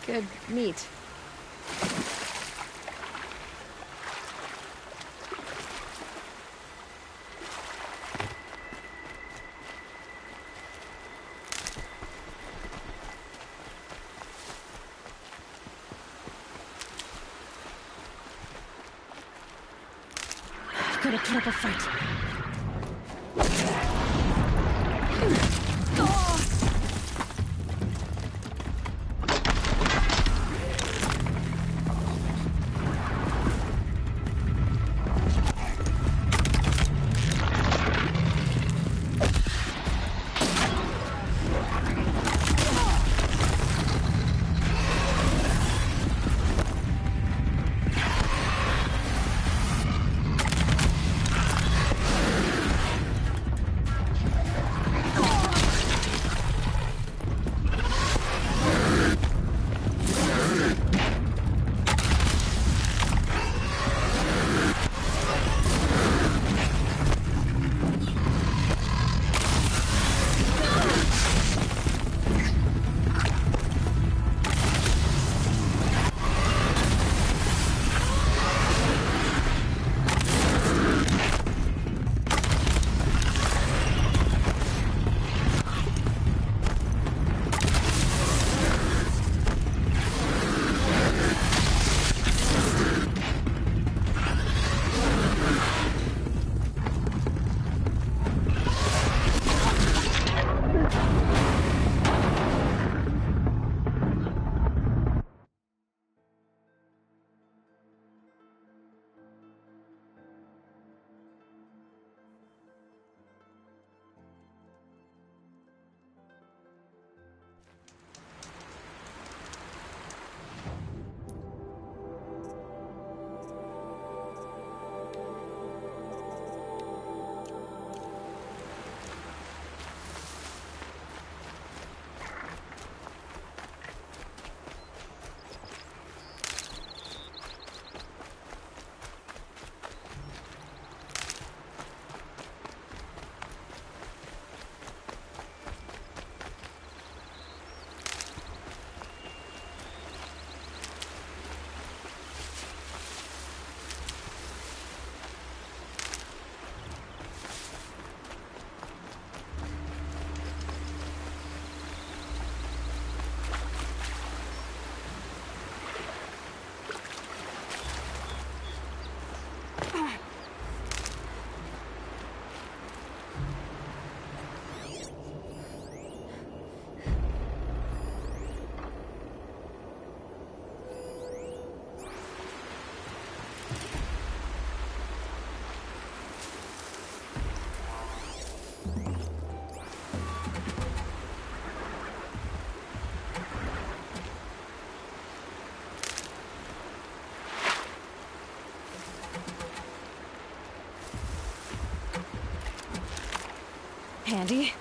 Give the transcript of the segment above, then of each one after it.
Good meat. Gotta put up a fight. Handy.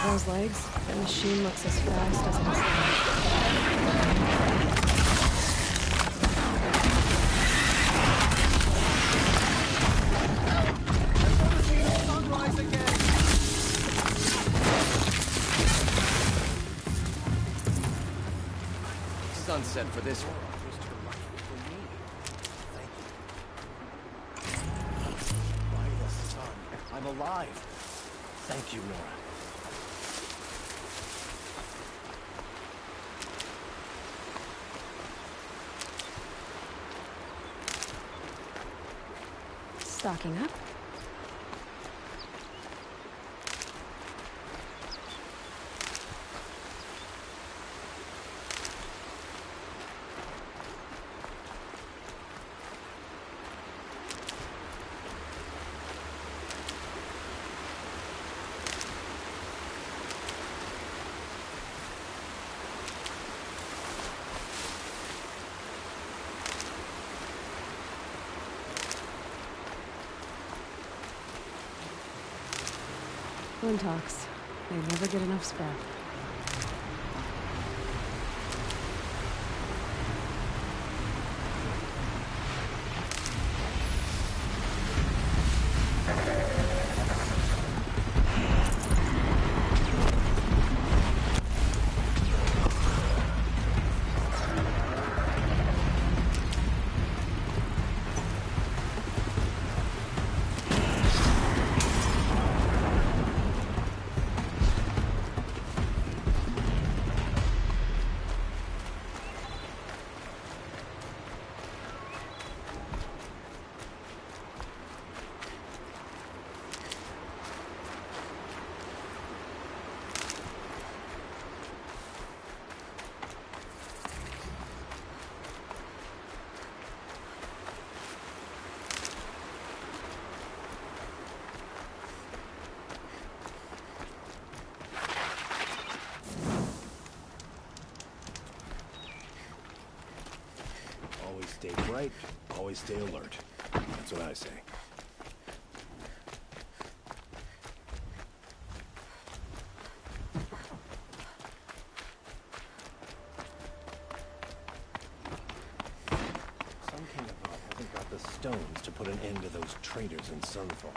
Those legs, the machine looks as fast as it's Sunrise again. Sunset for this one. Was too much for me. Thank you. By the sun, I'm alive. Thank you, Nora. Stocking up. Talks. They never get enough spare. Always stay bright, always stay alert. That's what I say. Some king of Earth hasn't got the stones to put an end to those traitors in Sunfall.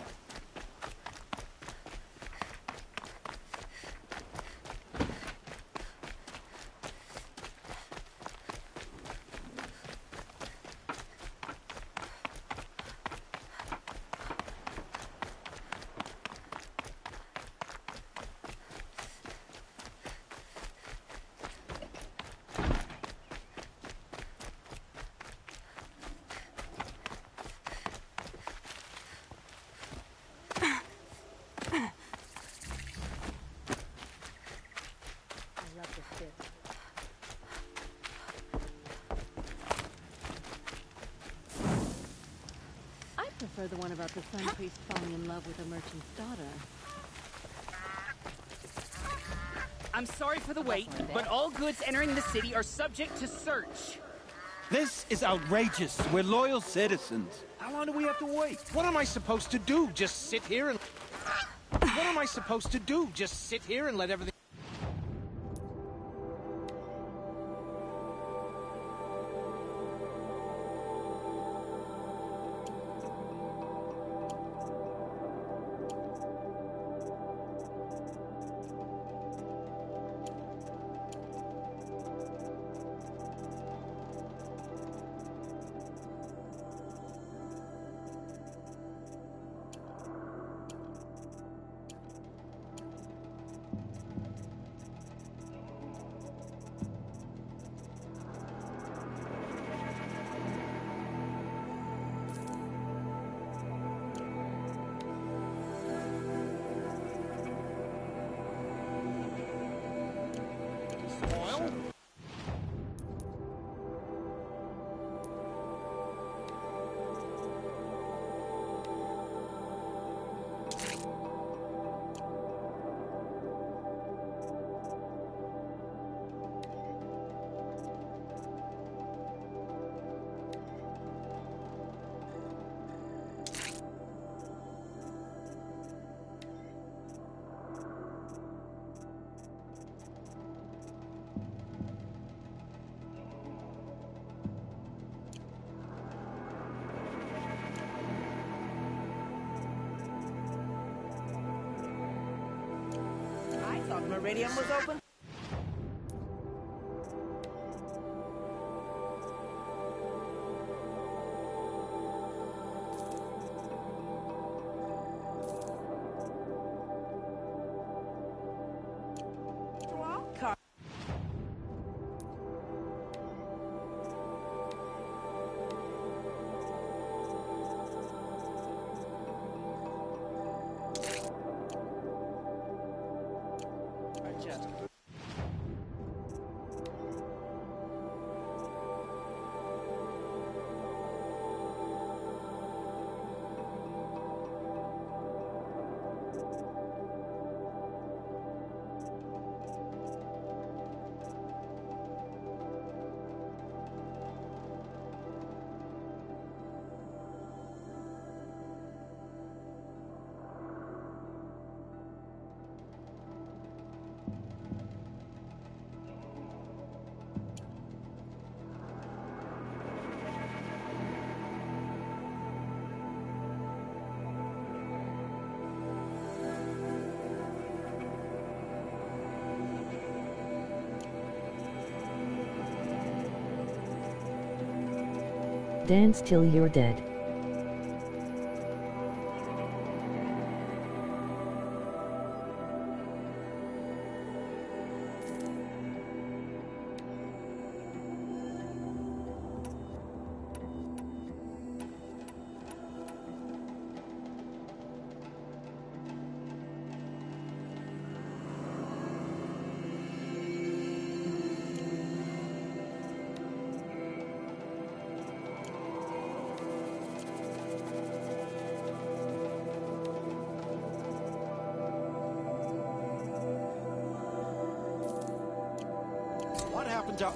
I prefer the one about the Sun Priest falling in love with a merchant's daughter. I'm sorry for the wait, but all goods entering the city are subject to search. This is outrageous. We're loyal citizens. How long do we have to wait? What am I supposed to do? Just sit here and... What am I supposed to do? Just sit here and let everything... I thought Meridian was open. Dance till you're dead. What happened to...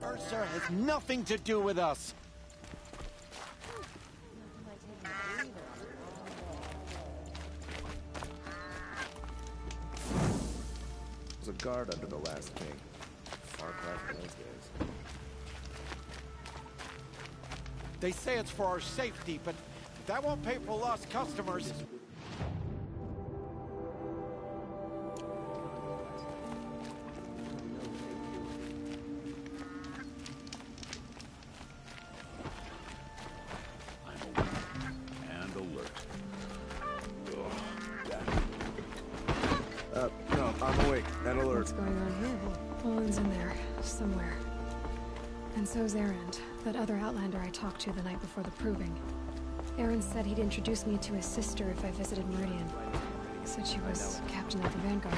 Ursa has nothing to do with us. There's a guard under the last king. Far cry from those days. They say it's for our safety, but that won't pay for lost customers. And alert. No, I'm awake and alert. What's going on here? Olin's in there, somewhere. And so's Erend, that other Outlander I talked to the night before the proving. Erend said he'd introduce me to his sister if I visited Meridian. Said she was captain of the Vanguard.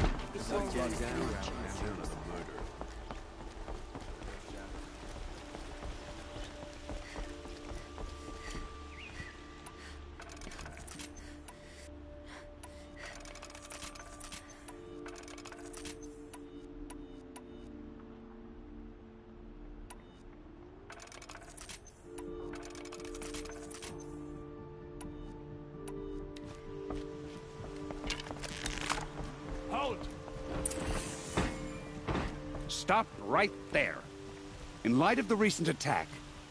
Stop right there. In light of the recent attack,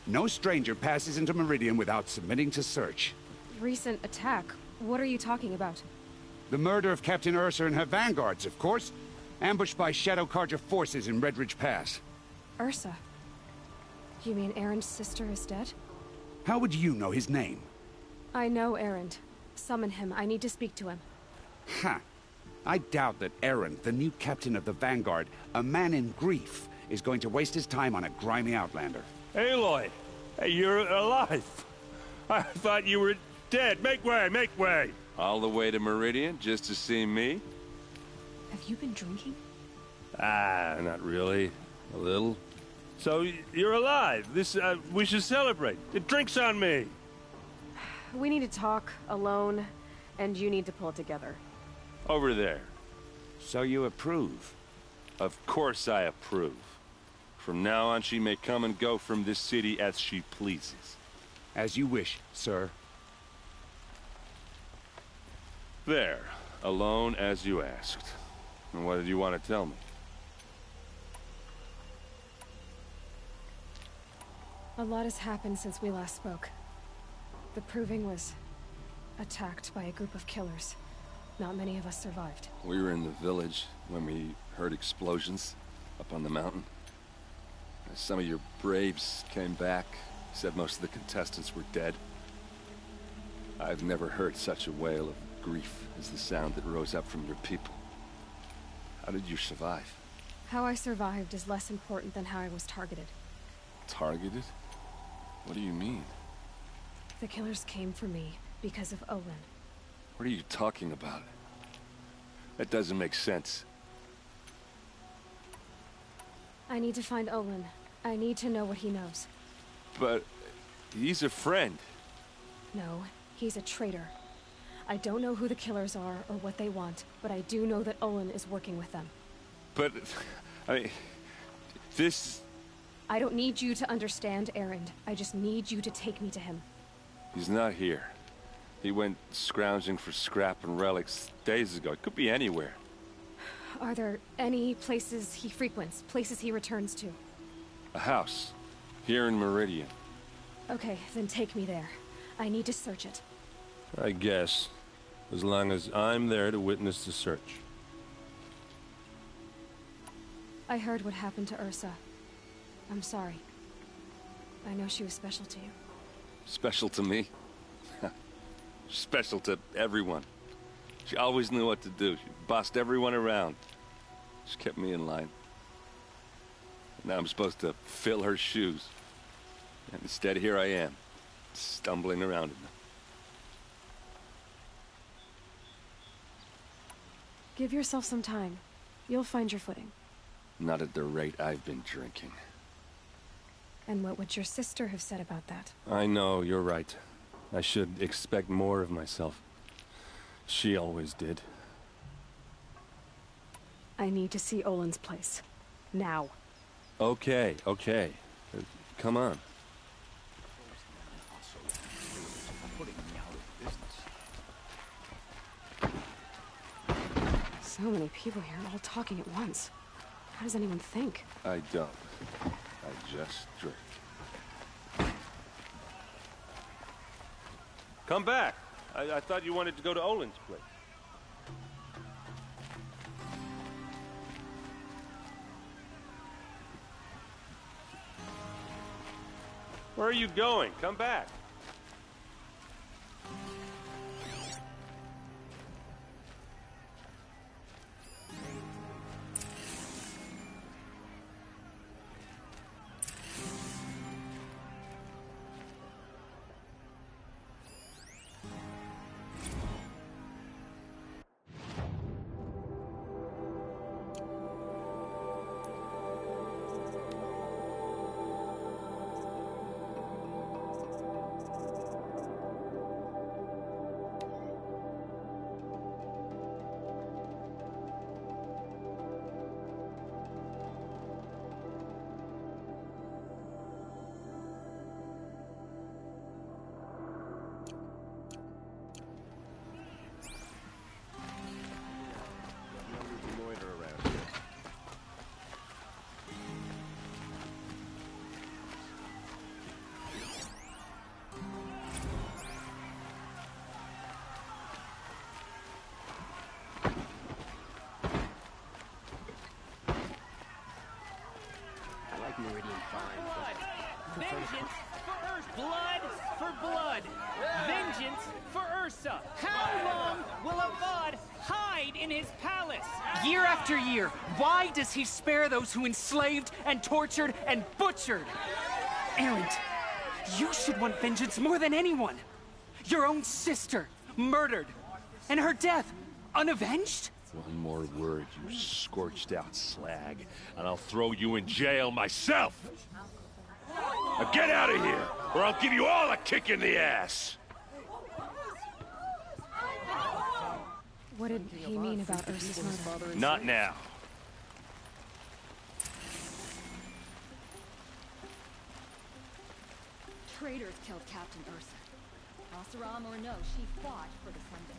no stranger passes into Meridian without submitting to search. Recent attack? What are you talking about? The murder of Captain Ursa and her vanguards, of course. Ambushed by Shadow Carja forces in Redridge Pass. Ursa? You mean Erend's sister is dead? How would you know his name? I know Erend. Summon him. I need to speak to him. Ha! I doubt that Erend, the new captain of the Vanguard, a man in grief, is going to waste his time on a grimy outlander. Aloy! Hey, you're alive! I thought you were dead. Make way, make way! All the way to Meridian just to see me? Have you been drinking? Ah, not really. A little. So, you're alive. We should celebrate. The drink's on me! We need to talk, alone, and you need to pull it together. Over there. So you approve? Of course I approve. From now on, she may come and go from this city as she pleases. As you wish, sir. There. Alone as you asked. And what did you want to tell me? A lot has happened since we last spoke. The Proving was attacked by a group of killers. Not many of us survived. We were in the village when we heard explosions up on the mountain. Some of your braves came back, said most of the contestants were dead. I've never heard such a wail of grief as the sound that rose up from your people. How did you survive? How I survived is less important than how I was targeted. Targeted? What do you mean? The killers came for me because of Olin. What are you talking about? That doesn't make sense. I need to find Olin. I need to know what he knows. But he's a friend. No, he's a traitor. I don't know who the killers are or what they want, but I do know that Olin is working with them. But, this... I don't need you to understand, Erend. I just need you to take me to him. He's not here. He went scrounging for scrap and relics days ago. It could be anywhere. Are there any places he frequents, places he returns to? A house. Here in Meridian. Okay, then take me there. I need to search it. I guess. As long as I'm there to witness the search. I heard what happened to Ursa. I'm sorry. I know she was special to you. Special to me? Special to everyone. She always knew what to do. She bossed everyone around. She kept me in line. Now I'm supposed to fill her shoes. And instead, here I am, stumbling around in them. Give yourself some time. You'll find your footing. Not at the rate I've been drinking. And what would your sister have said about that? I know, you're right. I should expect more of myself. She always did. I need to see Olin's place. Now. Okay. Come on. So many people here, all talking at once. How does anyone think? I don't. I just drink. Come back. I thought you wanted to go to Olin's place. Where are you going? Come back. Meridian fine. Vengeance for Ursa. Blood for blood. Vengeance for Ursa. How long will Avad hide in his palace? Year after year, why does he spare those who enslaved and tortured and butchered? Erend, you should want vengeance more than anyone. Your own sister, murdered, and her death, unavenged? One more word, you scorched out slag, and I'll throw you in jail myself! Now get out of here, or I'll give you all a kick in the ass! What did he mean about Ursa's murder? Not now. Traitors killed Captain Ursa. Oseram or no, she fought for the Sunday.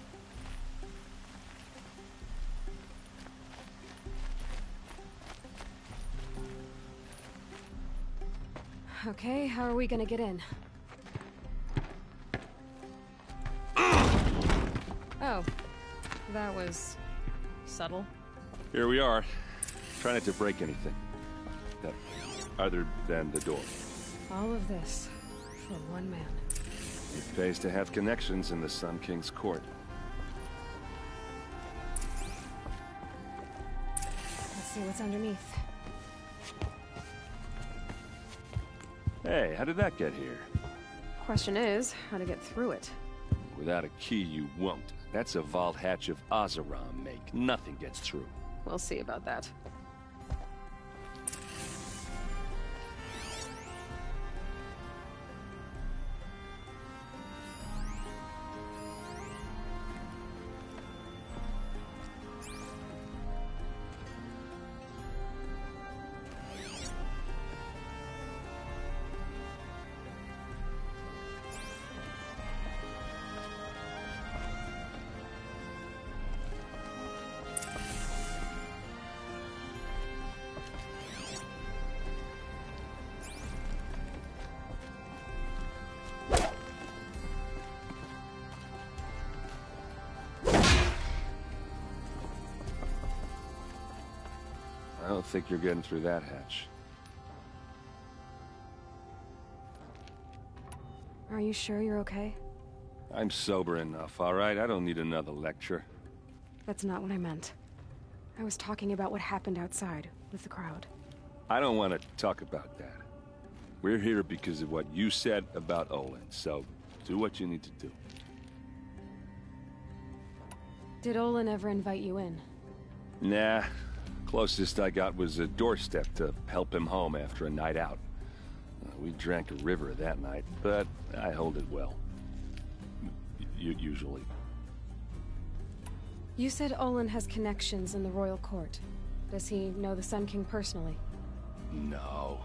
Okay, how are we gonna get in? Oh, that was subtle. Here we are. Try not to break anything. Other than the door. All of this for one man. It pays to have connections in the Sun King's court. Let's see what's underneath. Hey, how did that get here? Question is, how to get through it. Without a key, you won't. That's a vault hatch of Oseram make. Nothing gets through. We'll see about that. don't think you're getting through that hatch. Are you sure you're okay? I'm sober enough, all right? I don't need another lecture. That's not what I meant. I was talking about what happened outside, with the crowd. I don't want to talk about that. We're here because of what you said about Olin, so do what you need to do. Did Olin ever invite you in? Nah. Closest I got was a doorstep to help him home after a night out. We drank a river that night, but I hold it well. Usually. You said Olin has connections in the royal court. Does he know the Sun King personally? No.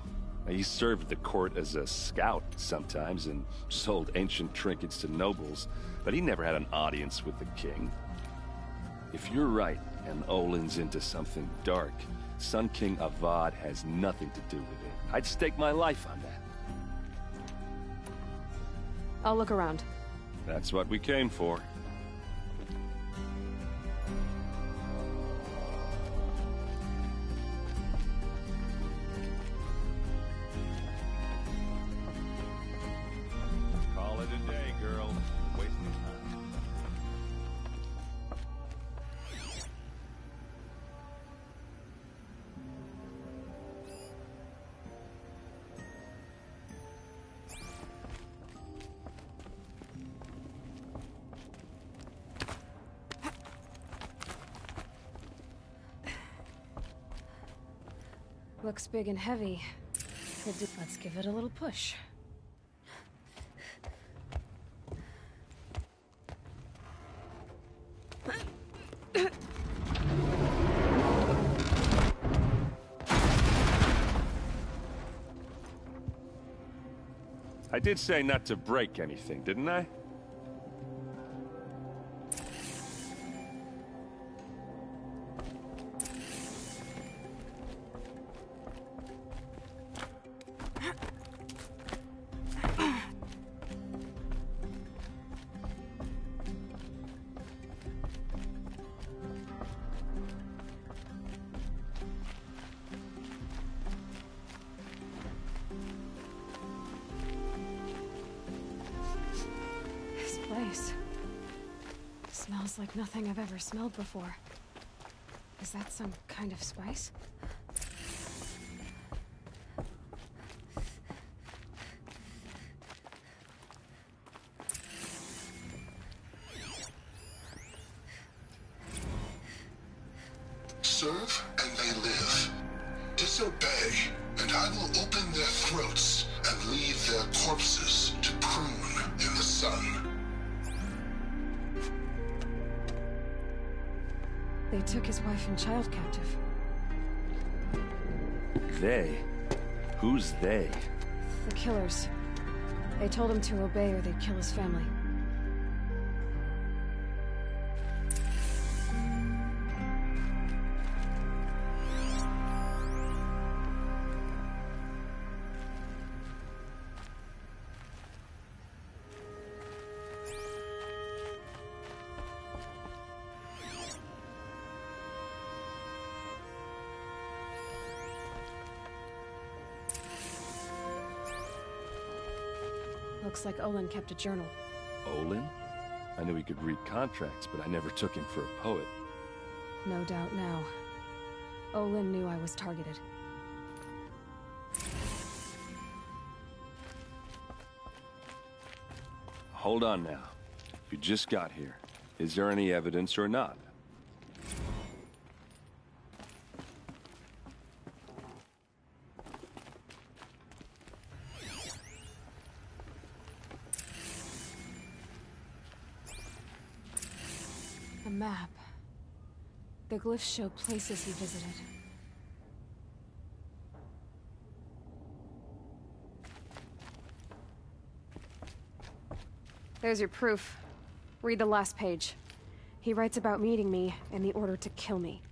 He served the court as a scout sometimes and sold ancient trinkets to nobles, but he never had an audience with the king. If you're right, and Olin's into something dark, Sun King Avad has nothing to do with it. I'd stake my life on that. I'll look around. That's what we came for. Call it a day, girl. Wasting time. Looks big and heavy. Let's give it a little push. I did say not to break anything, didn't I? Smells like nothing I've ever smelled before. Is that some kind of spice? Serve and they live. Disobey, and I will open their throats and leave their corpses to prune in the sun. They took his wife and child captive. They? Who's they? The killers. They told him to obey or they'd kill his family. Looks like Olin kept a journal. Olin? I knew he could read contracts, but I never took him for a poet. No doubt now. Olin knew I was targeted. Hold on now. You just got here. Is there any evidence or not? A map. The glyphs show places he visited. There's your proof. Read the last page. He writes about meeting me and the order to kill me.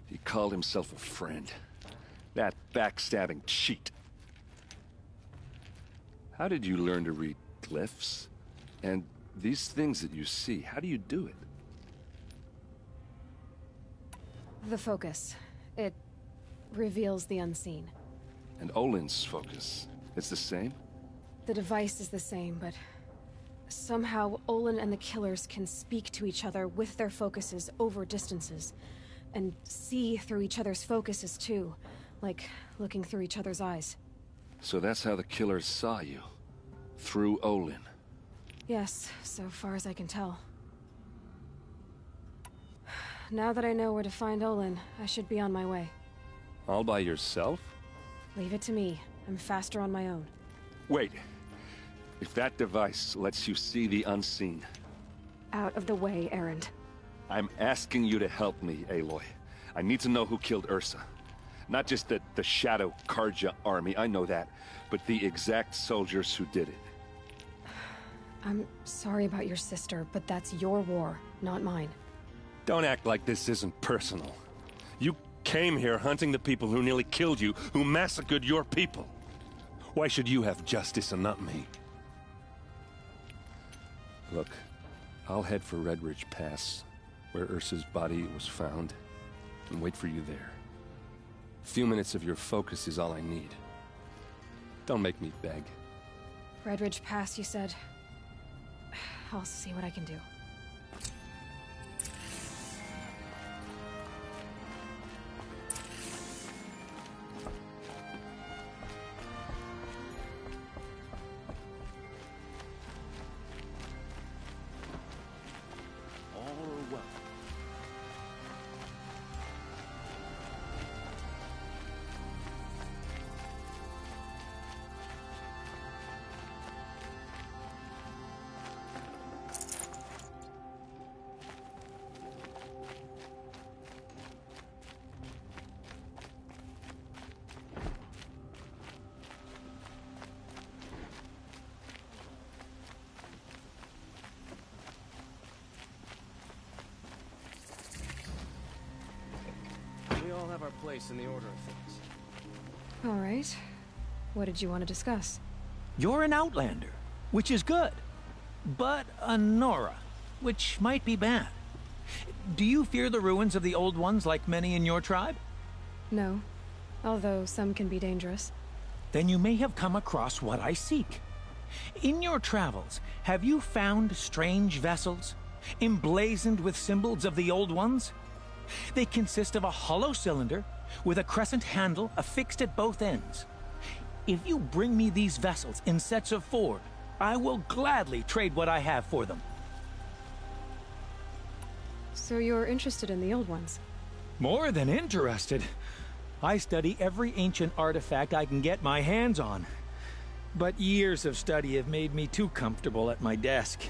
He called himself a friend. That backstabbing cheat. How did you learn to read glyphs? And these things that you see, how do you do it? The focus. It reveals the unseen. And Olin's focus, it's the same? The device is the same, but somehow Olin and the killers can speak to each other with their focuses over distances, and see through each other's focuses too, like looking through each other's eyes. So that's how the killers saw you? Through Olin? Yes, so far as I can tell. Now that I know where to find Olin, I should be on my way. All by yourself? Leave it to me. I'm faster on my own. Wait. If that device lets you see the unseen... Out of the way, Erend. I'm asking you to help me, Aloy. I need to know who killed Ursa. Not just the Shadow Karja army, I know that, but the exact soldiers who did it. I'm sorry about your sister, but that's your war, not mine. Don't act like this isn't personal. You came here hunting the people who nearly killed you, who massacred your people. Why should you have justice and not me? Look, I'll head for Red Ridge Pass, where Ursa's body was found, and wait for you there. A few minutes of your focus is all I need. Don't make me beg. Red Ridge Pass, you said? I'll see what I can do. We all have our place in the order of things. All right. What did you want to discuss? You're an outlander, which is good. But a Nora, which might be bad. Do you fear the ruins of the old ones like many in your tribe? No. Although some can be dangerous. Then you may have come across what I seek. In your travels, have you found strange vessels, emblazoned with symbols of the old ones? They consist of a hollow cylinder with a crescent handle affixed at both ends. If you bring me these vessels in sets of 4, I will gladly trade what I have for them. So you're interested in the old ones? More than interested. I study every ancient artifact I can get my hands on. But years of study have made me too comfortable at my desk.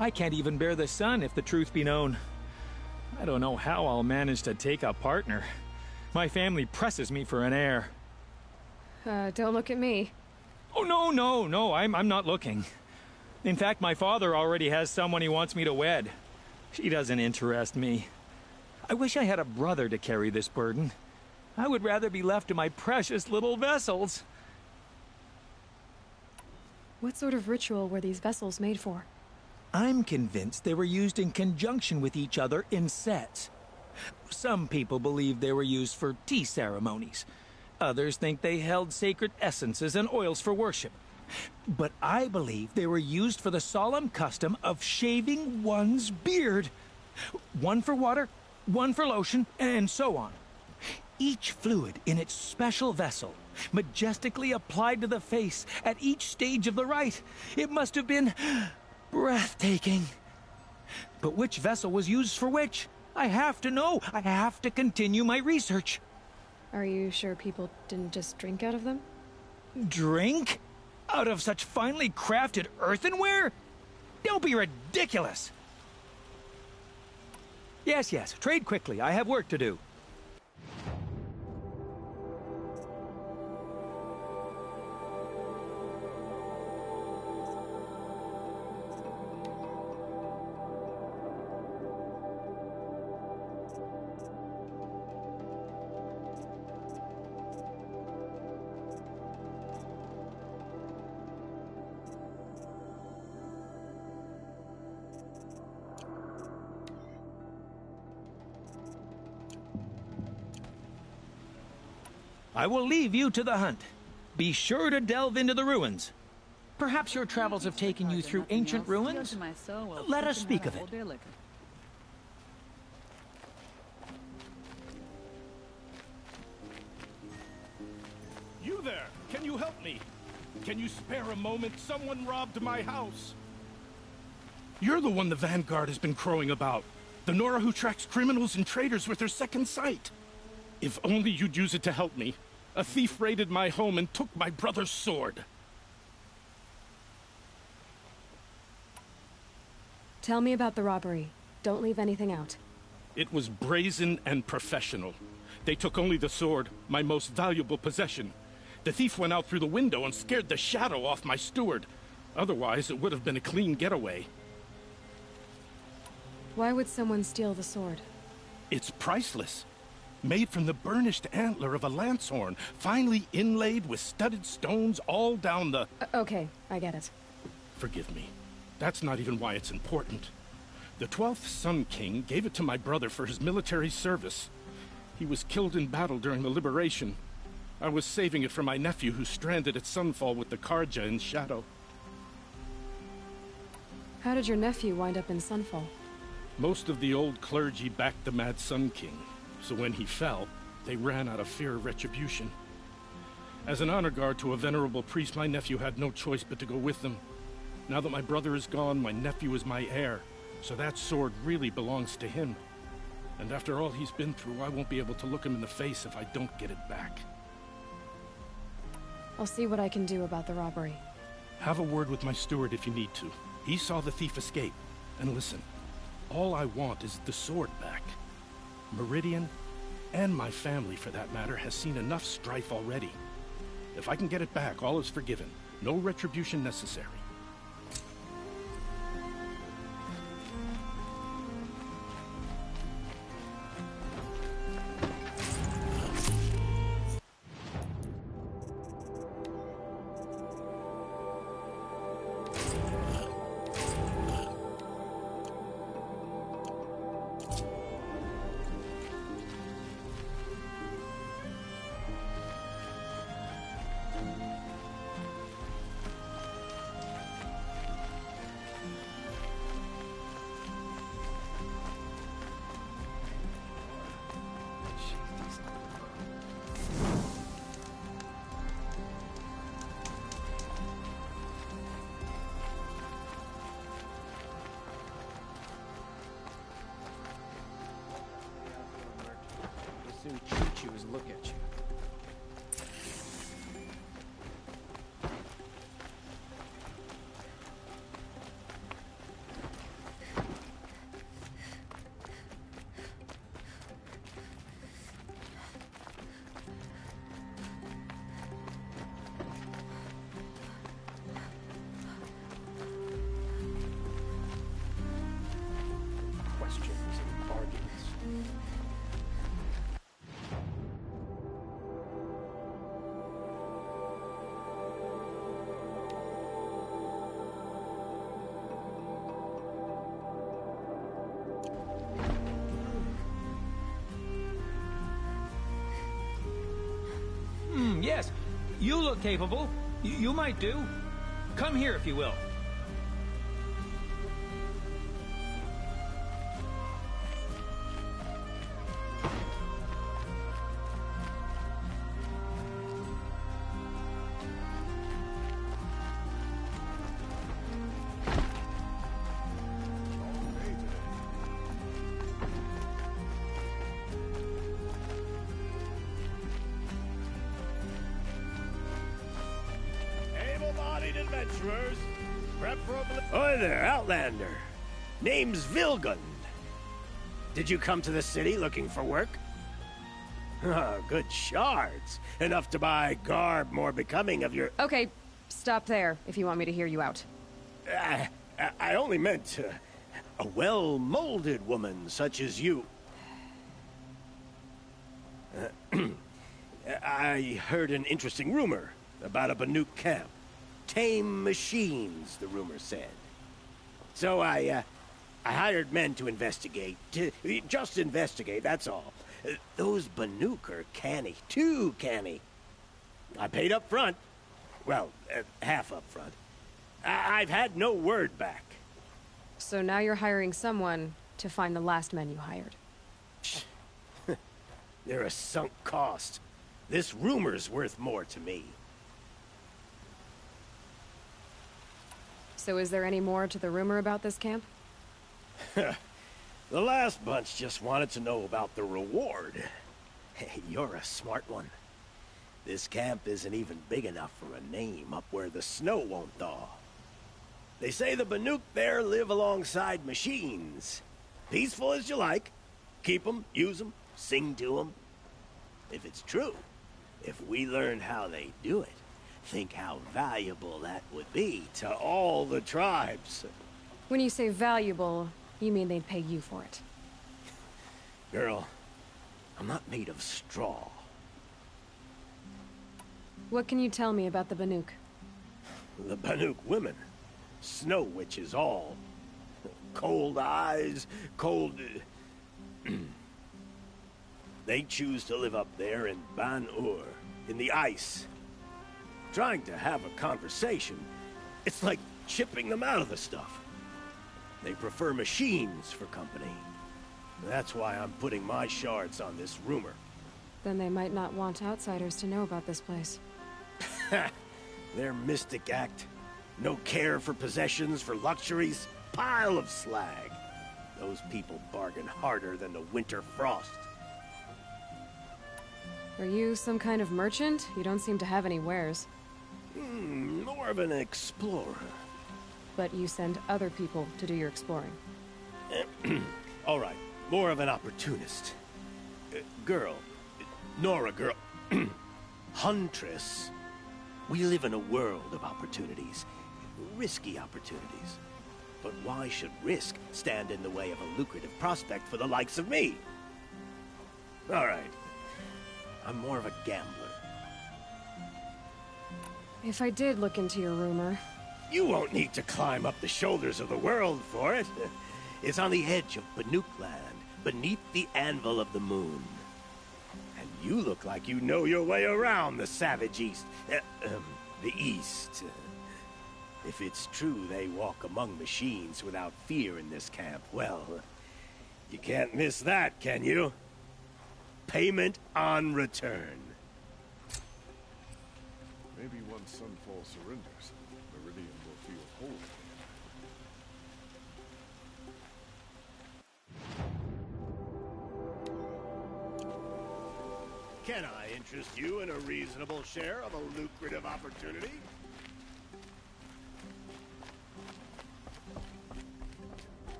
I can't even bear the sun, if the truth be known. I don't know how I'll manage to take a partner. My family presses me for an heir. Don't look at me. Oh, no, I'm not looking. In fact, my father already has someone he wants me to wed. She doesn't interest me. I wish I had a brother to carry this burden. I would rather be left to my precious little vessels. What sort of ritual were these vessels made for? I'm convinced they were used in conjunction with each other in sets. Some people believe they were used for tea ceremonies. Others think they held sacred essences and oils for worship. But I believe they were used for the solemn custom of shaving one's beard. One for water, one for lotion, and so on. Each fluid in its special vessel, majestically applied to the face at each stage of the rite. It must have been breathtaking. But which vessel was used for which? I have to know. I have to continue my research. Are you sure people didn't just drink out of them? Drink? Out of such finely crafted earthenware? Don't be ridiculous! Yes, trade quickly. I have work to do. I will leave you to the hunt. Be sure to delve into the ruins. Perhaps your travels have taken you through ancient ruins? Let us speak of it. You there! Can you help me? Can you spare a moment? Someone robbed my house. You're the one the Vanguard has been crowing about. The Nora who tracks criminals and traitors with her second sight. If only you'd use it to help me. A thief raided my home and took my brother's sword. Tell me about the robbery. Don't leave anything out. It was brazen and professional. They took only the sword, my most valuable possession. The thief went out through the window and scared the shadow off my steward. Otherwise, it would have been a clean getaway. Why would someone steal the sword? It's priceless. Made from the burnished antler of a lancehorn, finely inlaid with studded stones all down the... Okay, I get it. Forgive me. That's not even why it's important. The 12th Sun King gave it to my brother for his military service. He was killed in battle during the liberation. I was saving it for my nephew who's stranded at Sunfall with the Karja in Shadow. How did your nephew wind up in Sunfall? Most of the old clergy backed the Mad Sun King, so when he fell, they ran out of fear of retribution. As an honor guard to a venerable priest, my nephew had no choice but to go with them. Now that my brother is gone, my nephew is my heir, so that sword really belongs to him. And after all he's been through, I won't be able to look him in the face if I don't get it back. I'll see what I can do about the robbery. Have a word with my steward if you need to. He saw the thief escape. And listen, all I want is the sword back. Meridian, and my family for that matter, has seen enough strife already. If I can get it back, all is forgiven. No retribution necessary. Soon treat you as look at you. Questions and arguments. Yes, you look capable. You might do. Come here if you will. Adventurers, prep for Oi there, Outlander. Name's Vilgund. Did you come to the city looking for work? Oh, good shards. Enough to buy garb more becoming of your... Okay, stop there if you want me to hear you out. I only meant a well-molded woman such as you. I heard an interesting rumor about a Banuk camp. Tame machines, the rumor said. So I hired men to investigate. Just investigate, that's all. Those Banuk are canny, too canny. I paid up front. Well, half up front. I've had no word back. So now you're hiring someone to find the last men you hired. They're a sunk cost. This rumor's worth more to me. So is there any more to the rumor about this camp? The last bunch just wanted to know about the reward. Hey, you're a smart one. This camp isn't even big enough for a name up where the snow won't thaw. They say the Banuk there live alongside machines. Peaceful as you like. Keep them, use them, sing to them. If it's true, if we learn how they do it, think how valuable that would be to all the tribes. When you say valuable, you mean they'd pay you for it. Girl, I'm not made of straw. What can you tell me about the Banuk? The Banuk women. Snow witches all. Cold eyes, cold... They choose to live up there in Ban-Ur, in the ice. Trying to have a conversation, it's like chipping them out of the stuff. They prefer machines for company. That's why I'm putting my shards on this rumor. Then they might not want outsiders to know about this place. Their mystic act. No care for possessions, for luxuries. Pile of slag. Those people bargain harder than the winter frost. Are you some kind of merchant? You don't seem to have any wares. More of an explorer. But you send other people to do your exploring. All right, more of an opportunist. Girl. Nora girl. Huntress. We live in a world of opportunities. Risky opportunities. But why should risk stand in the way of a lucrative prospect for the likes of me? All right. I'm more of a gambler. If I did look into your rumor... You won't need to climb up the shoulders of the world for it. It's on the edge of Banuk land, beneath the anvil of the moon. And you look like you know your way around the savage east. The east. If it's true they walk among machines without fear in this camp, well, you can't miss that, can you? Payment on return. Maybe once Sunfall surrenders, Meridian will feel whole again. Can I interest you in a reasonable share of a lucrative opportunity?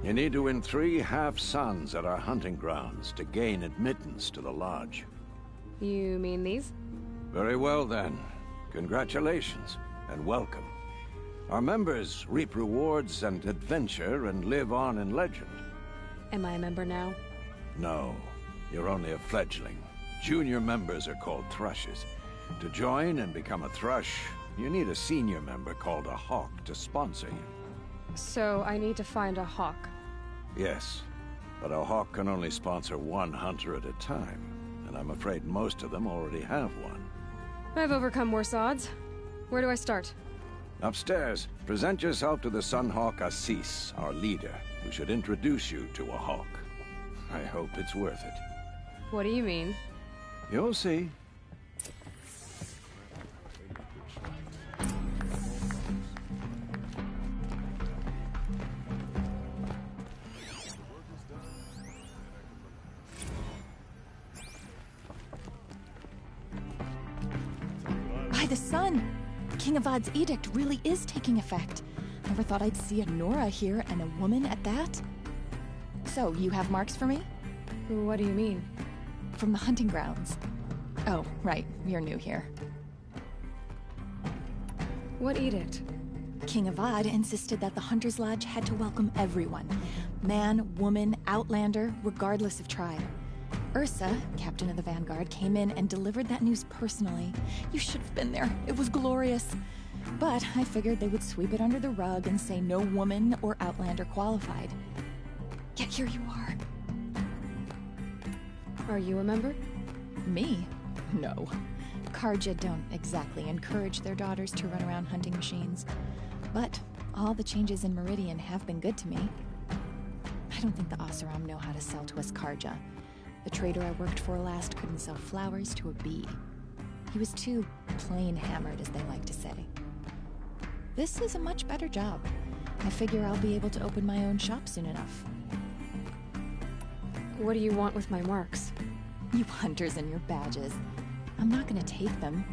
You need to win 3 half-suns at our hunting grounds to gain admittance to the lodge. You mean these? Very well then. Congratulations, and welcome. Our members reap rewards and adventure and live on in legend. Am I a member now? No, you're only a fledgling. Junior members are called thrushes. To join and become a thrush, you need a senior member called a hawk to sponsor you. So I need to find a hawk. Yes, but a hawk can only sponsor 1 hunter at a time, and I'm afraid most of them already have one. I've overcome worse odds. Where do I start? Upstairs, present yourself to the Sunhawk Assis, our leader, who should introduce you to a hawk. I hope it's worth it. What do you mean? You'll see. By the sun! King Avad's edict really is taking effect. Never thought I'd see a Nora here, and a woman at that. So, you have marks for me? What do you mean? From the hunting grounds. Oh, right, you're new here. What edict? King Avad insisted that the Hunter's Lodge had to welcome everyone. Man, woman, outlander, regardless of tribe. Ursa, captain of the Vanguard, came in and delivered that news personally. You should have been there. It was glorious. But I figured they would sweep it under the rug and say no woman or outlander qualified. Yet here you are. Are you a member? Me? No. Karja don't exactly encourage their daughters to run around hunting machines, but all the changes in Meridian have been good to me. I don't think the Oseram know how to sell to us Karja. The trader I worked for last couldn't sell flowers to a bee. He was too plain hammered, as they like to say. This is a much better job. I figure I'll be able to open my own shop soon enough. What do you want with my marks? You hunters and your badges. I'm not gonna take them.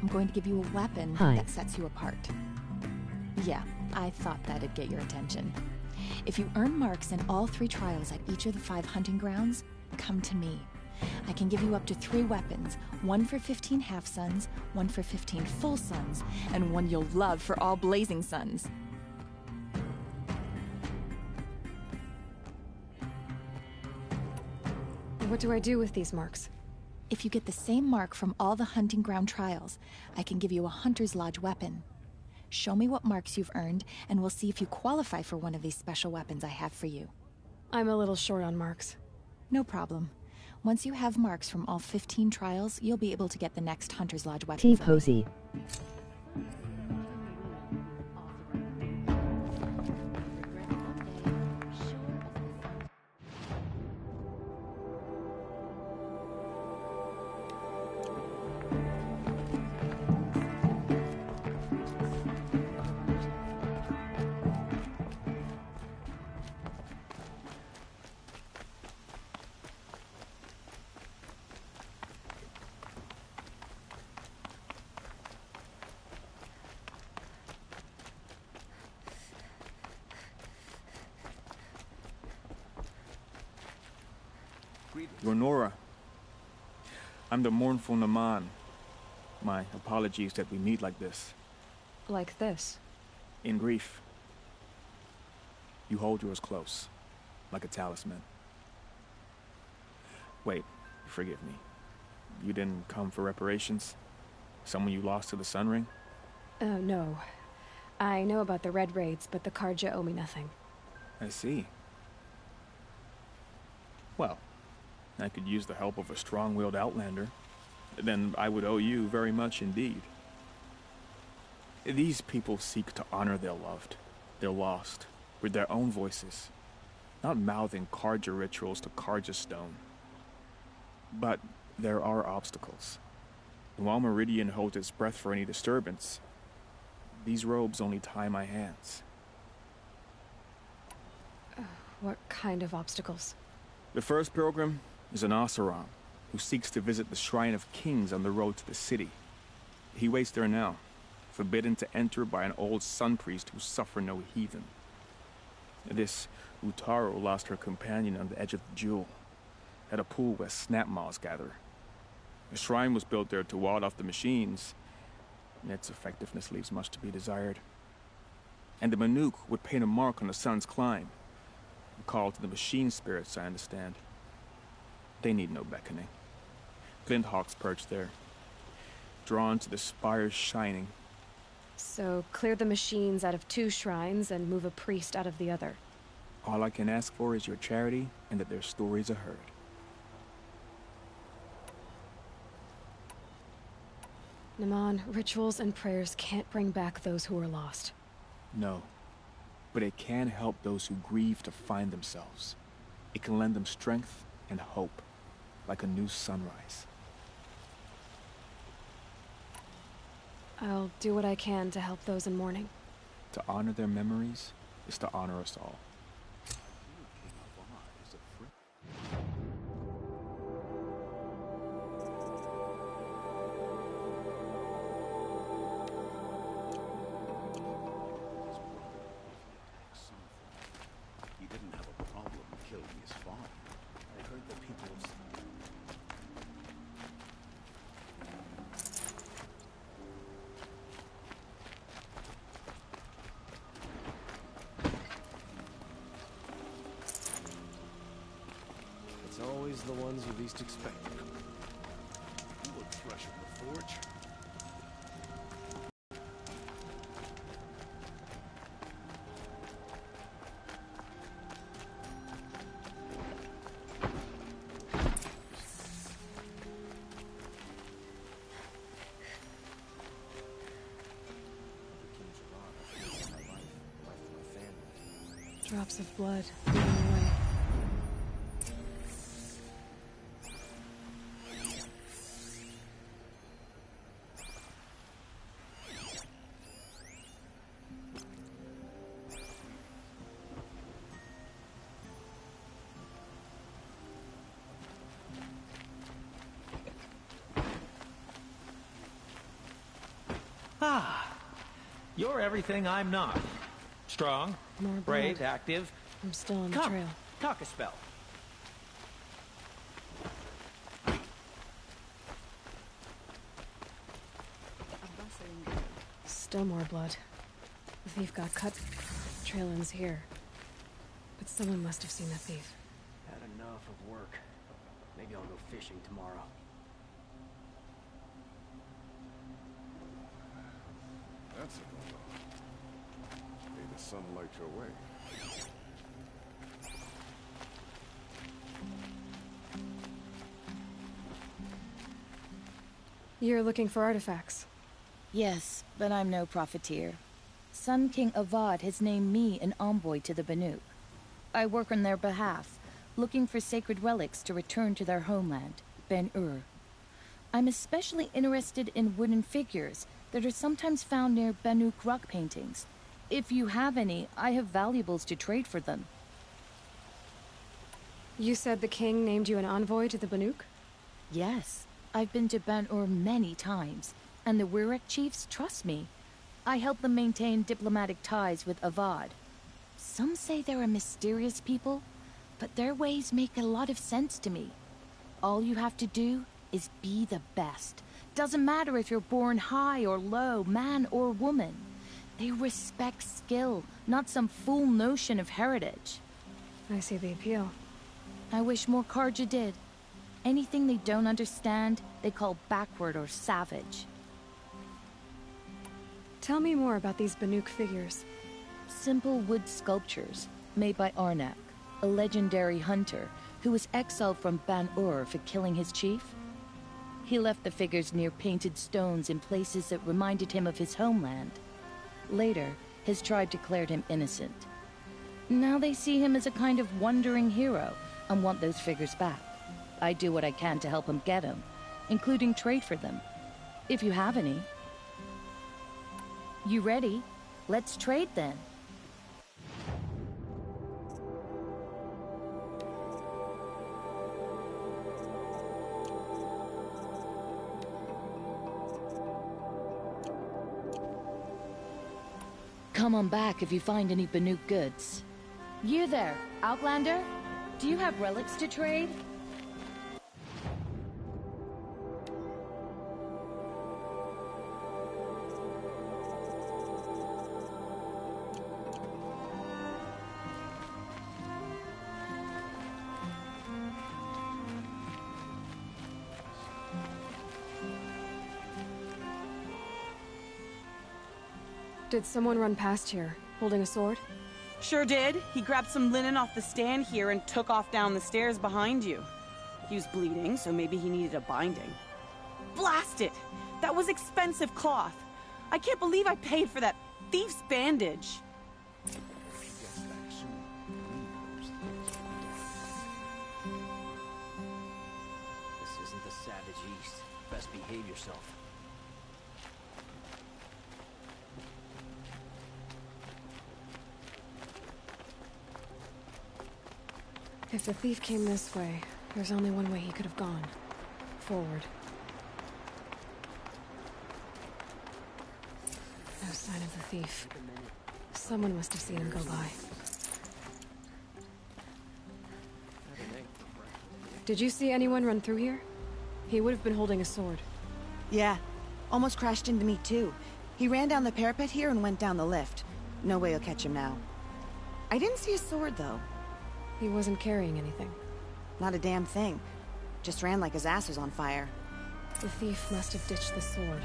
I'm going to give you a weapon that sets you apart. Yeah, I thought that'd get your attention. If you earn marks in all 3 trials at each of the 5 hunting grounds, come to me. I can give you up to 3 weapons, 1 for 15 half-suns, 1 for 15 full suns, and 1 you'll love for all blazing suns. What do I do with these marks? If you get the same mark from all the hunting ground trials, I can give you a Hunter's Lodge weapon. Show me what marks you've earned, and we'll see if you qualify for one of these special weapons I have for you. I'm a little short on marks. No problem. Once you have marks from all 15 trials, you'll be able to get the next Hunter's Lodge weapon. T-Posey. Lenora, I'm the mournful Naman. My apologies that we meet like this. Like this? In grief. You hold yours close, like a talisman. Wait, forgive me. You didn't come for reparations? Someone you lost to the Sun Ring? No. I know about the Red Raids, but the Karja owe me nothing. I see. Well, I could use the help of a strong-willed outlander. Then I would owe you very much indeed. These people seek to honor their loved, their lost, with their own voices, not mouthing Karja rituals to Karja stone. But there are obstacles. And while Meridian holds its breath for any disturbance, these robes only tie my hands. What kind of obstacles? The first pilgrim is an Oseram who seeks to visit the Shrine of Kings on the road to the city. He waits there now, forbidden to enter by an old sun priest who suffer no heathen. This Utaro lost her companion on the edge of the Jewel, at a pool where snap moths gather. The shrine was built there to ward off the machines, and its effectiveness leaves much to be desired. And the Manuk would paint a mark on the sun's climb, a call to the machine spirits, I understand. They need no beckoning. Glint hawks perch there, drawn to the spire's shining. So, clear the machines out of 2 shrines and move a priest out of the other. All I can ask for is your charity and that their stories are heard. Naman, rituals and prayers can't bring back those who are lost. No, but it can help those who grieve to find themselves. It can lend them strength and hope, like a new sunrise. I'll do what I can to help those in mourning. To honor their memories is to honor us all. He didn't have a problem killing his father. I heard the people's... It's always the ones you least expect. You look fresh in the forge. Drops of blood leading away. Ah, you're everything I'm not. Strong, More brave, blood. active. I'm still on the Come, trail. talk a spell. Still more blood. The thief got cut. The trail ends here. But someone must have seen the thief. Had enough of work. Maybe I'll go fishing tomorrow. That's a no-no. May the sun light your way. You're looking for artifacts. Yes, but I'm no profiteer. Sun King Avad has named me an envoy to the Banuk. I work on their behalf, looking for sacred relics to return to their homeland, Ben-Ur. I'm especially interested in wooden figures that are sometimes found near Banuk rock paintings. If you have any, I have valuables to trade for them. You said the king named you an envoy to the Banuk? Yes, I've been to Ben-Ur many times, and the Wirek chiefs trust me. I help them maintain diplomatic ties with Avad. Some say they're a mysterious people, but their ways make a lot of sense to me. All you have to do is be the best. Doesn't matter if you're born high or low, man or woman. They respect skill, not some fool notion of heritage. I see the appeal. I wish more Karja did. Anything they don't understand, they call backward or savage. Tell me more about these Banuk figures. Simple wood sculptures made by Arnak, a legendary hunter who was exiled from Ban-Ur for killing his chief. He left the figures near painted stones in places that reminded him of his homeland. Later, his tribe declared him innocent. Now they see him as a kind of wandering hero and want those figures back. I do what I can to help him get them, including trade for them. If you have any. You ready? Let's trade then. Come on back if you find any Banuk goods. You there, Outlander? Do you have relics to trade? Did someone run past here, holding a sword? Sure did. He grabbed some linen off the stand here and took off down the stairs behind you. He was bleeding, so maybe he needed a binding. Blast it! That was expensive cloth. I can't believe I paid for that thief's bandage. This isn't the savage East. Best behave yourself. If the thief came this way, there's only one way he could have gone. Forward. No sign of the thief. Someone must have seen him go by. Did you see anyone run through here? He would have been holding a sword. Yeah. Almost crashed into me too. He ran down the parapet here and went down the lift. No way you'll catch him now. I didn't see a sword though. He wasn't carrying anything. Not a damn thing. Just ran like his ass was on fire. The thief must have ditched the sword.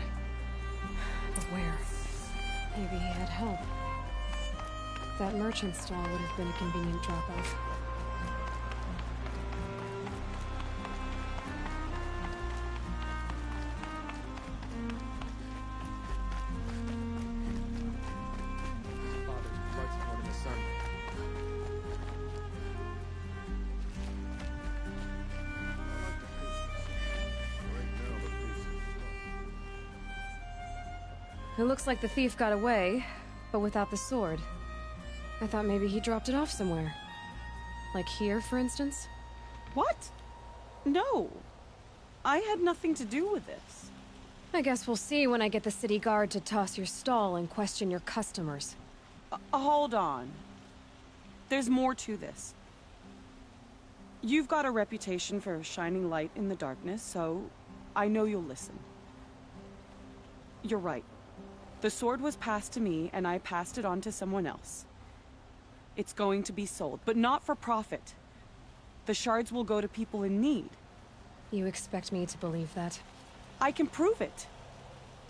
But where? Maybe he had help. That merchant stall would have been a convenient drop-off. It looks like the thief got away, but without the sword. I thought maybe he dropped it off somewhere. Like here, for instance? What? No. I had nothing to do with this. I guess we'll see when I get the city guard to toss your stall and question your customers. Hold on. There's more to this. You've got a reputation for shining light in the darkness, so I know you'll listen. You're right. The sword was passed to me, and I passed it on to someone else. It's going to be sold, but not for profit. The shards will go to people in need. You expect me to believe that? I can prove it.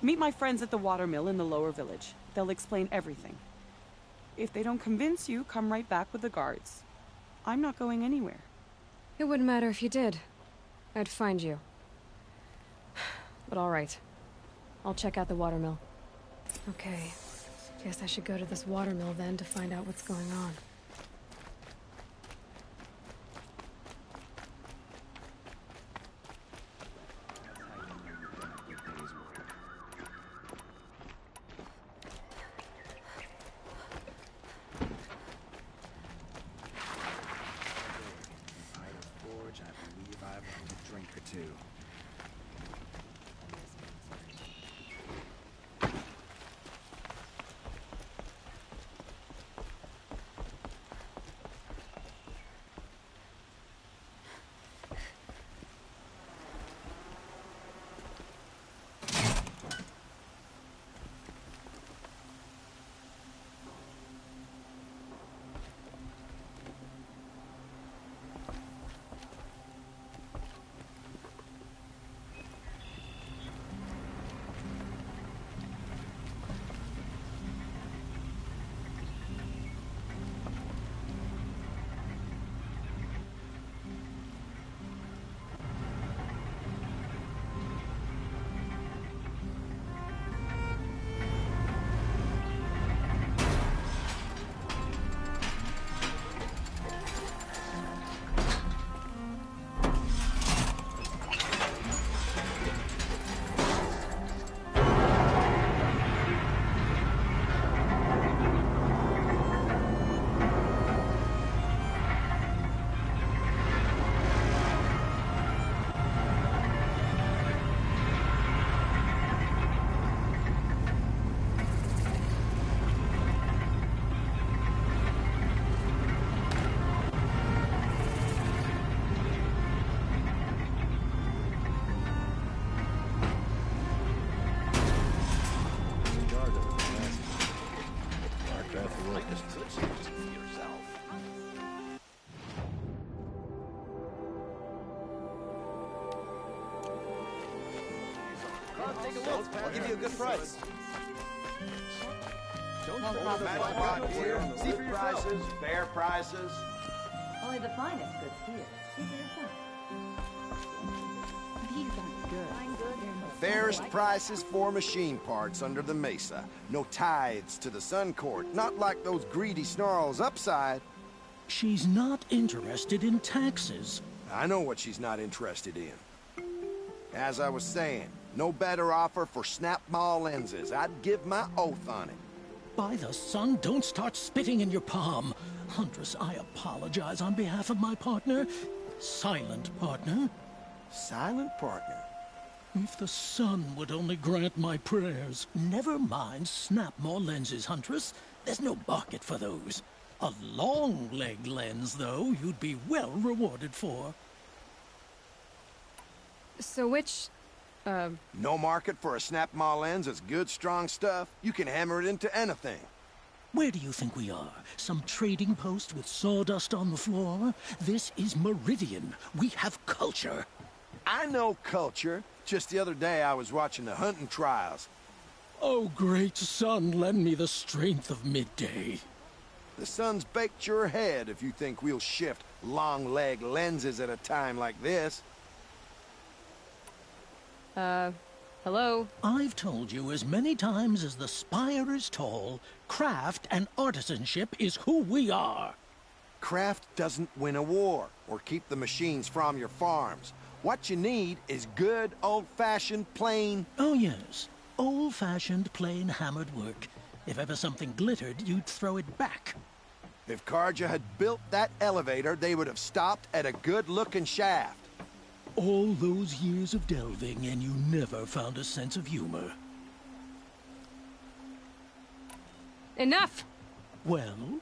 Meet my friends at the watermill in the lower village. They'll explain everything. If they don't convince you, come right back with the guards. I'm not going anywhere. It wouldn't matter if you did. I'd find you. But all right. I'll check out the watermill. Okay. Guess I should go to this watermill then to find out what's going on. Take a look. I'll give you a good price. See for prices, fair prices. Only the finest goods here. See for yourself. These aren't good. Fairest prices for machine parts under the mesa. No tithes to the Sun Court. Not like those greedy snarls upside. She's not interested in taxes. I know what she's not interested in. As I was saying, no better offer for snap-maw lenses. I'd give my oath on it. By the sun, don't start spitting in your palm. Huntress, I apologize on behalf of my partner. Silent partner. Silent partner? If the sun would only grant my prayers. Never mind snap-maw lenses, Huntress. There's no market for those. A long-leg lens, though, you'd be well rewarded for. So which... No market for a snap-maw lens that's good, strong stuff? You can hammer it into anything. Where do you think we are? Some trading post with sawdust on the floor? This is Meridian. We have culture. I know culture. Just the other day I was watching the hunting trials. Oh, great sun, lend me the strength of midday. The sun's baked your head if you think we'll shift long-leg lenses at a time like this. Hello? I've told you as many times as the spire is tall, craft and artisanship is who we are. Craft doesn't win a war or keep the machines from your farms. What you need is good, old-fashioned, plain... Oh, yes. Old-fashioned, plain hammered work. If ever something glittered, you'd throw it back. If Karja had built that elevator, they would have stopped at a good-looking shaft. All those years of delving, and you never found a sense of humor. Enough! Well?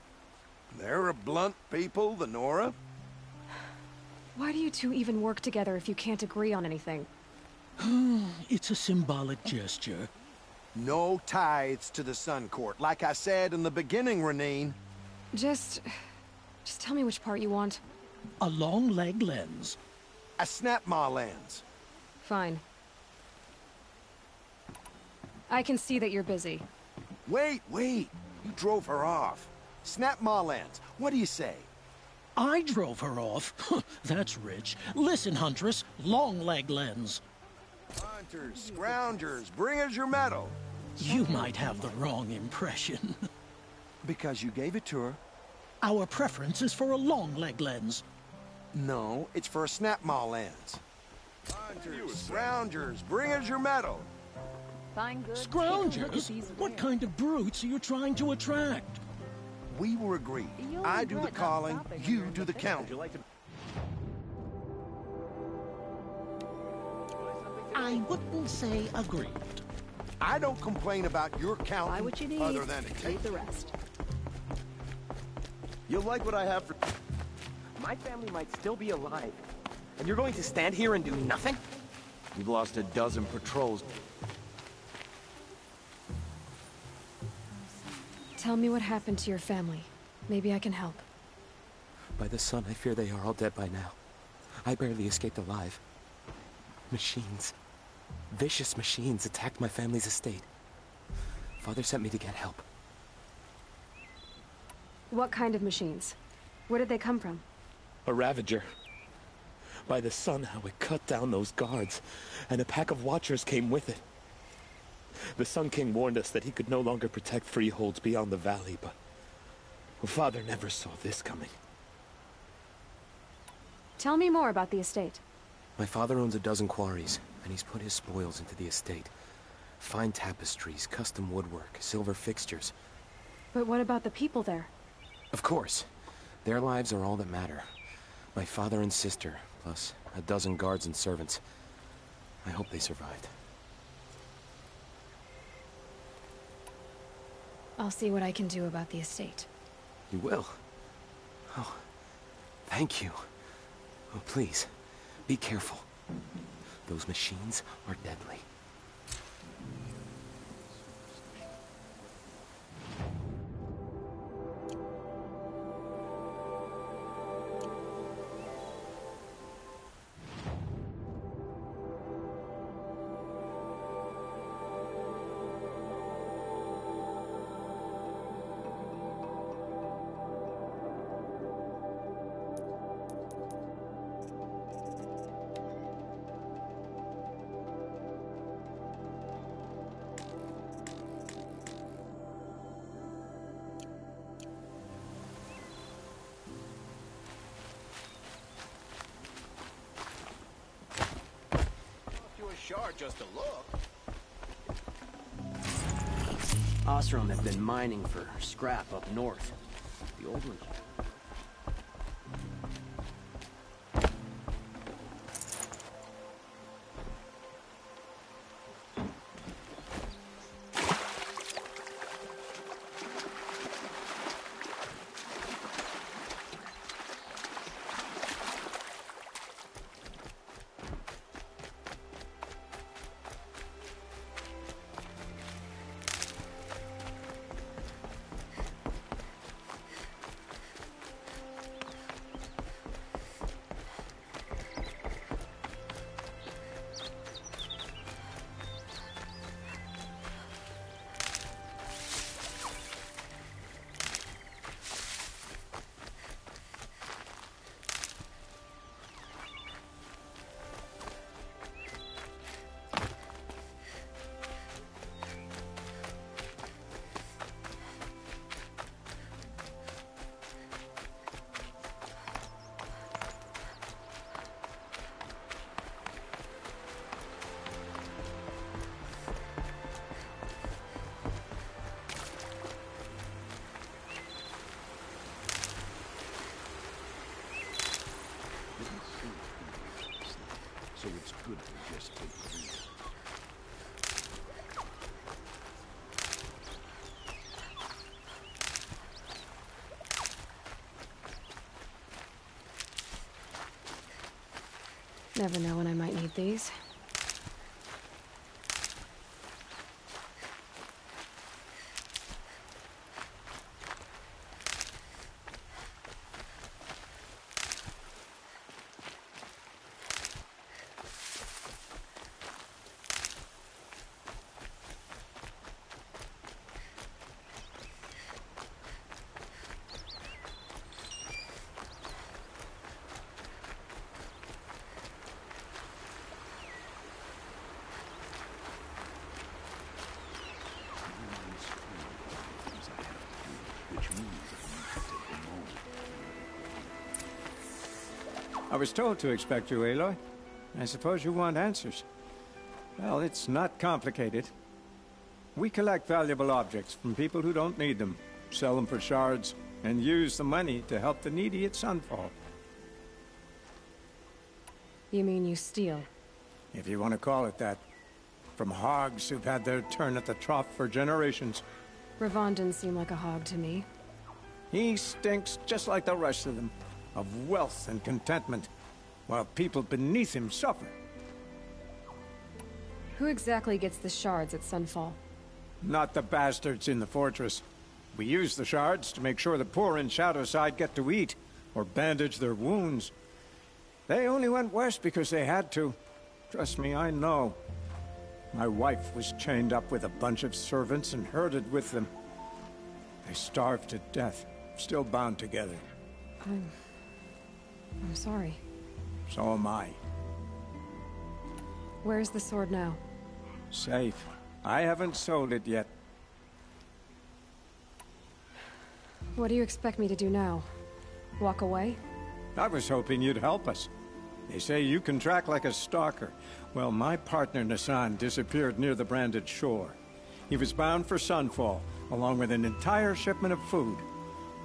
They're a blunt people, the Nora. Why do you two even work together if you can't agree on anything? It's a symbolic gesture. No tithes to the Sun Court, like I said in the beginning, Renine. Just tell me which part you want. A long leg lens. A snap-maw lens. Fine. I can see that you're busy. Wait! You drove her off. Snap-maw lens. What do you say? I drove her off? That's rich. Listen, Huntress. Long leg lens. Hunters, scroungers, bring us your medal. You might have the wrong impression. Because you gave it to her. Our preference is for a long leg lens. No, it's for a snap-maw lens. Hunters, scroungers, bring us your medal. Fine, good. Scroungers? What kind of brutes are you trying to attract? We were agreed. I do the calling, you do the counting. I wouldn't say agreed. I don't complain about your counting. Buy what you need. Other than Take the rest. You'll like what I have for... My family might still be alive. And you're going to stand here and do nothing? We've lost a dozen patrols. Tell me what happened to your family. Maybe I can help. By the sun, I fear they are all dead by now. I barely escaped alive. Machines. Vicious machines attacked my family's estate. Father sent me to get help. What kind of machines? Where did they come from? A Ravager. By the sun, how it cut down those guards, and a pack of Watchers came with it. The Sun King warned us that he could no longer protect freeholds beyond the valley, but Father never saw this coming. Tell me more about the estate. My father owns a dozen quarries, and he's put his spoils into the estate. Fine tapestries, custom woodwork, silver fixtures. But what about the people there? Of course. Their lives are all that matter. My father and sister, plus a dozen guards and servants. I hope they survived. I'll see what I can do about the estate. You will? Oh, thank you. Oh, please, be careful. Those machines are deadly. Just a look. Osram have been mining for scrap up north. The old one. so it's good to just take it easy. Never know when I might need these. I was told to expect you, Aloy. I suppose you want answers. Well, it's not complicated. We collect valuable objects from people who don't need them, sell them for shards, and use the money to help the needy at Sunfall. You mean you steal? If you want to call it that. From hogs who've had their turn at the trough for generations. Ravon didn't seem like a hog to me. He stinks just like the rest of them, of wealth and contentment, while people beneath him suffer. Who exactly gets the shards at Sunfall? Not the bastards in the fortress. We use the shards to make sure the poor in Shadowside get to eat, or bandage their wounds. They only went west because they had to. Trust me, I know. My wife was chained up with a bunch of servants and herded with them. They starved to death, still bound together. I'm sorry. So am I. Where's the sword now? Safe. I haven't sold it yet. What do you expect me to do now? Walk away? I was hoping you'd help us. They say you can track like a stalker. Well, my partner Nassan disappeared near the branded shore. He was bound for Sunfall, along with an entire shipment of food.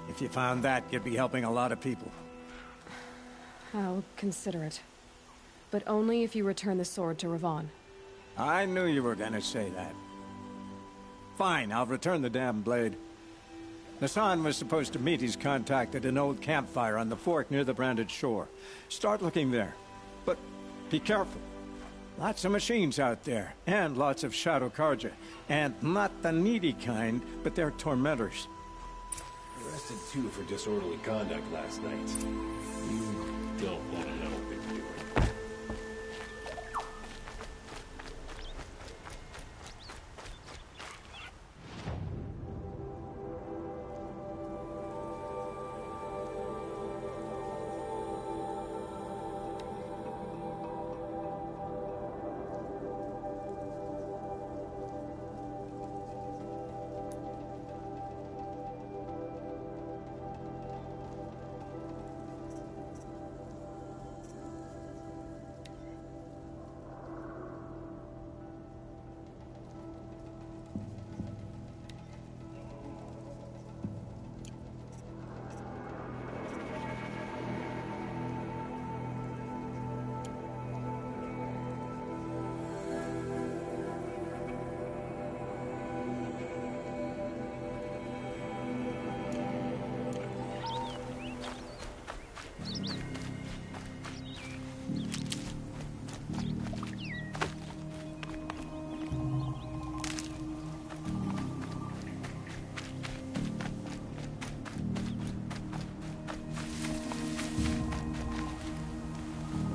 If you found that, you'd be helping a lot of people. I'll consider it. But only if you return the sword to Ravon. I knew you were gonna say that. Fine, I'll return the damn blade. Nassan was supposed to meet his contact at an old campfire on the fork near the branded shore. Start looking there. But be careful. Lots of machines out there, and lots of Shadow Karja. And not the needy kind, but they're tormentors. Arrested 2 for disorderly conduct last night. You don't want to know what they were doing.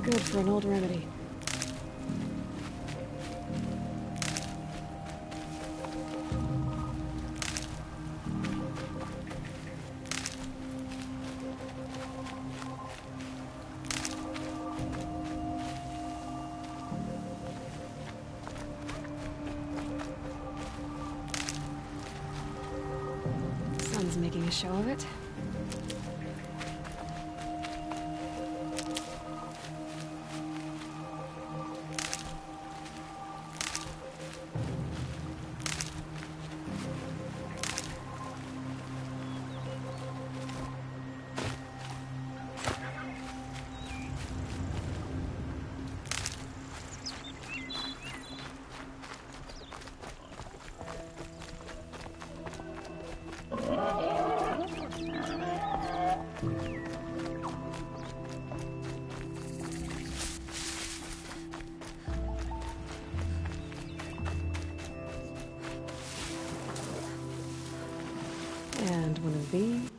Good for an old remedy. Sun's making a show of it. And one of these.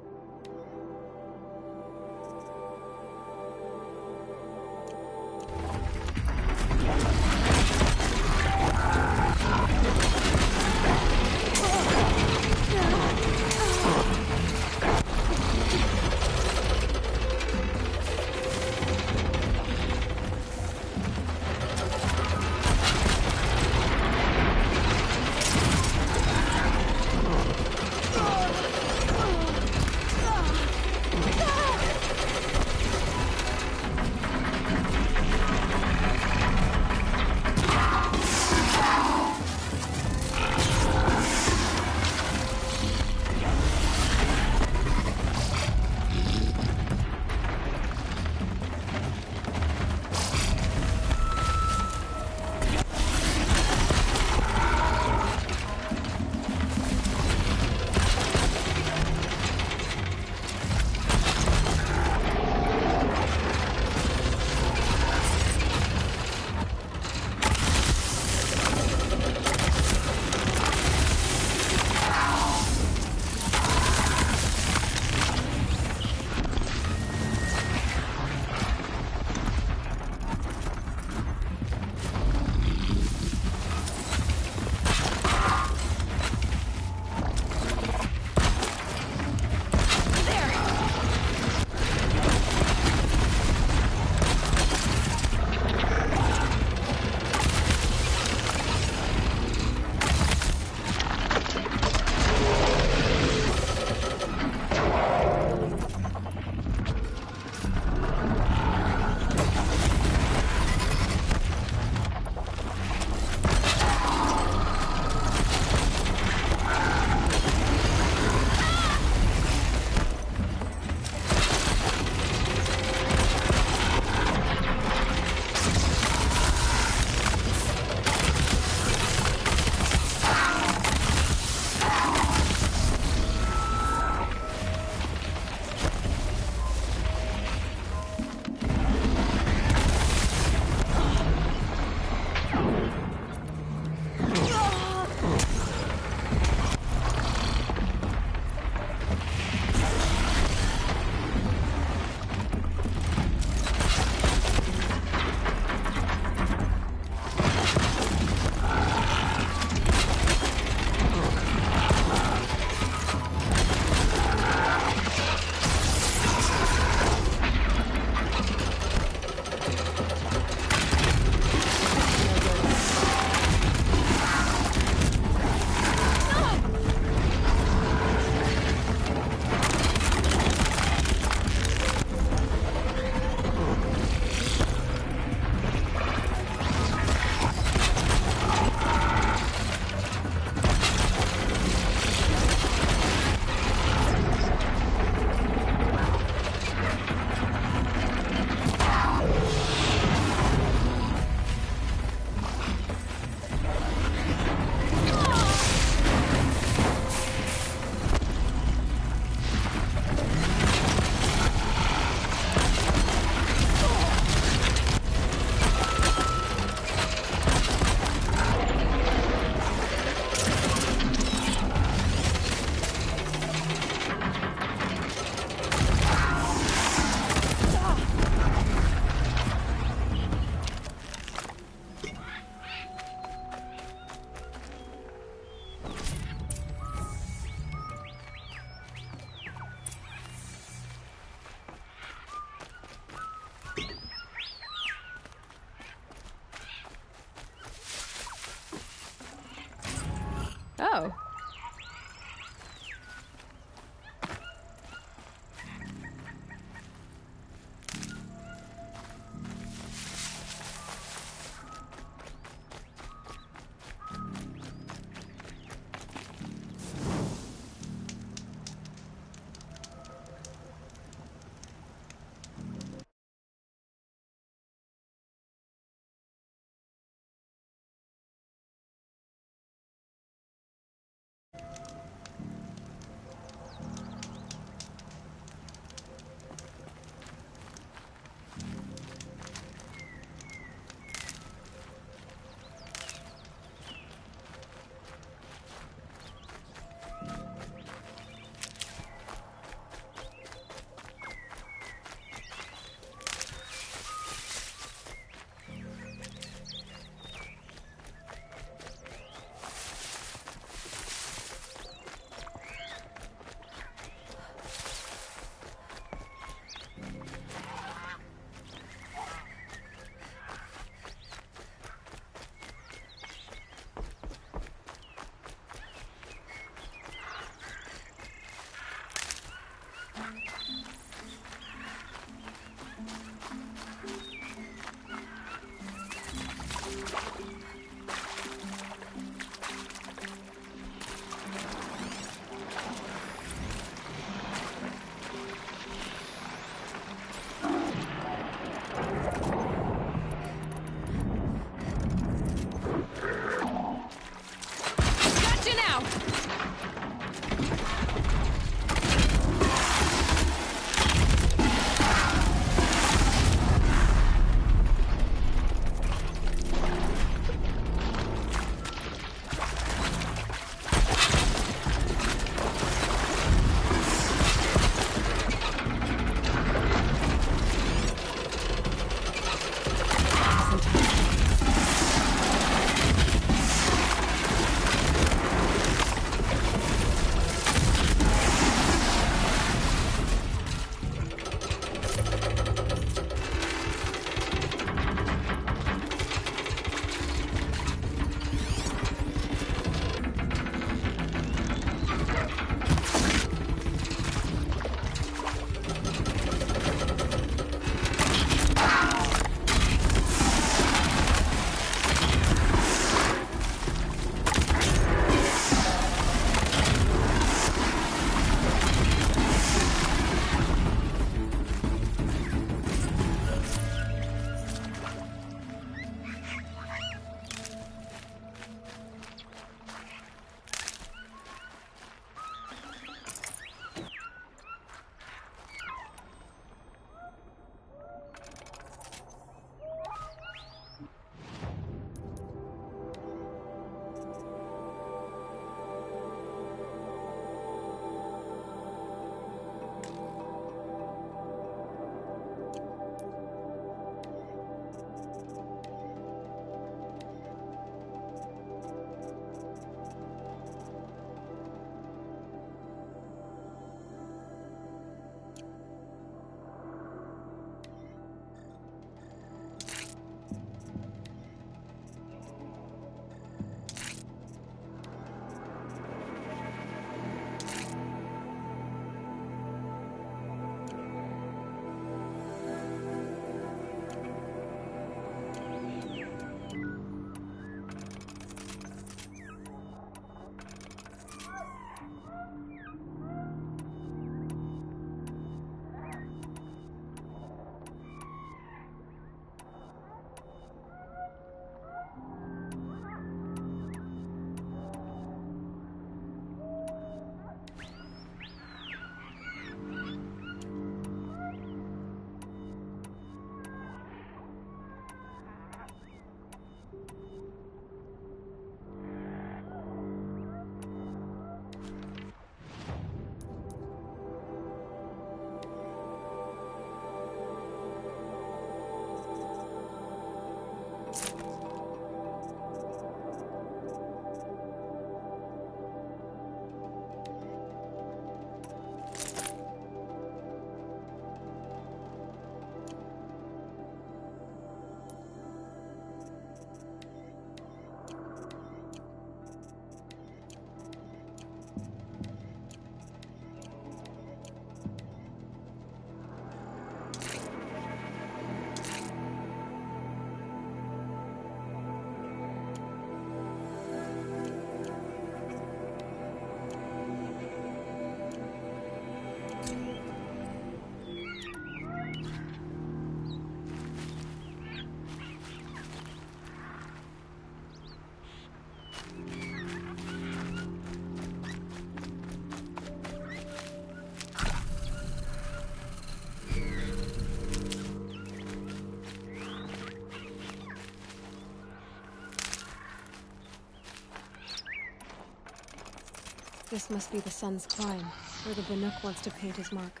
This must be the sun's climb, where the Bannock wants to paint his mark.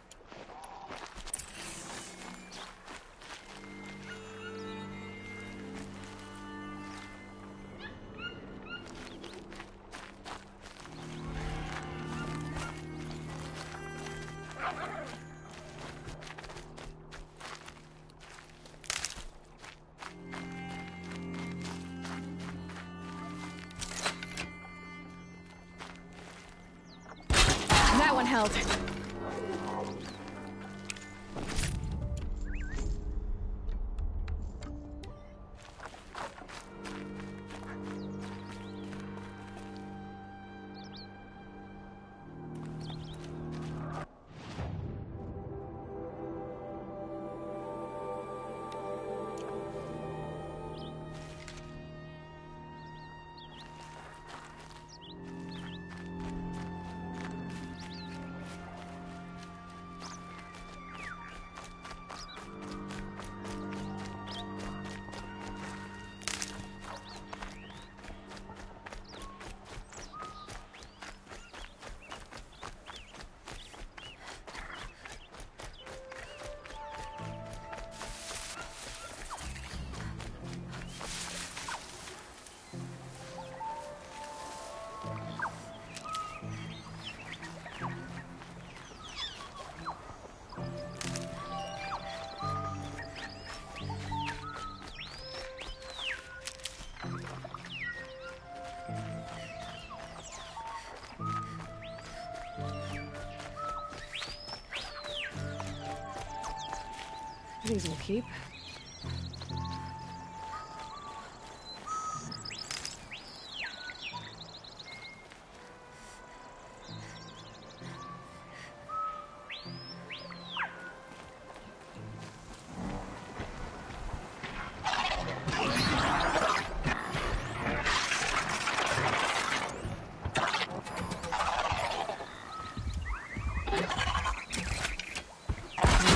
That one held. These will keep.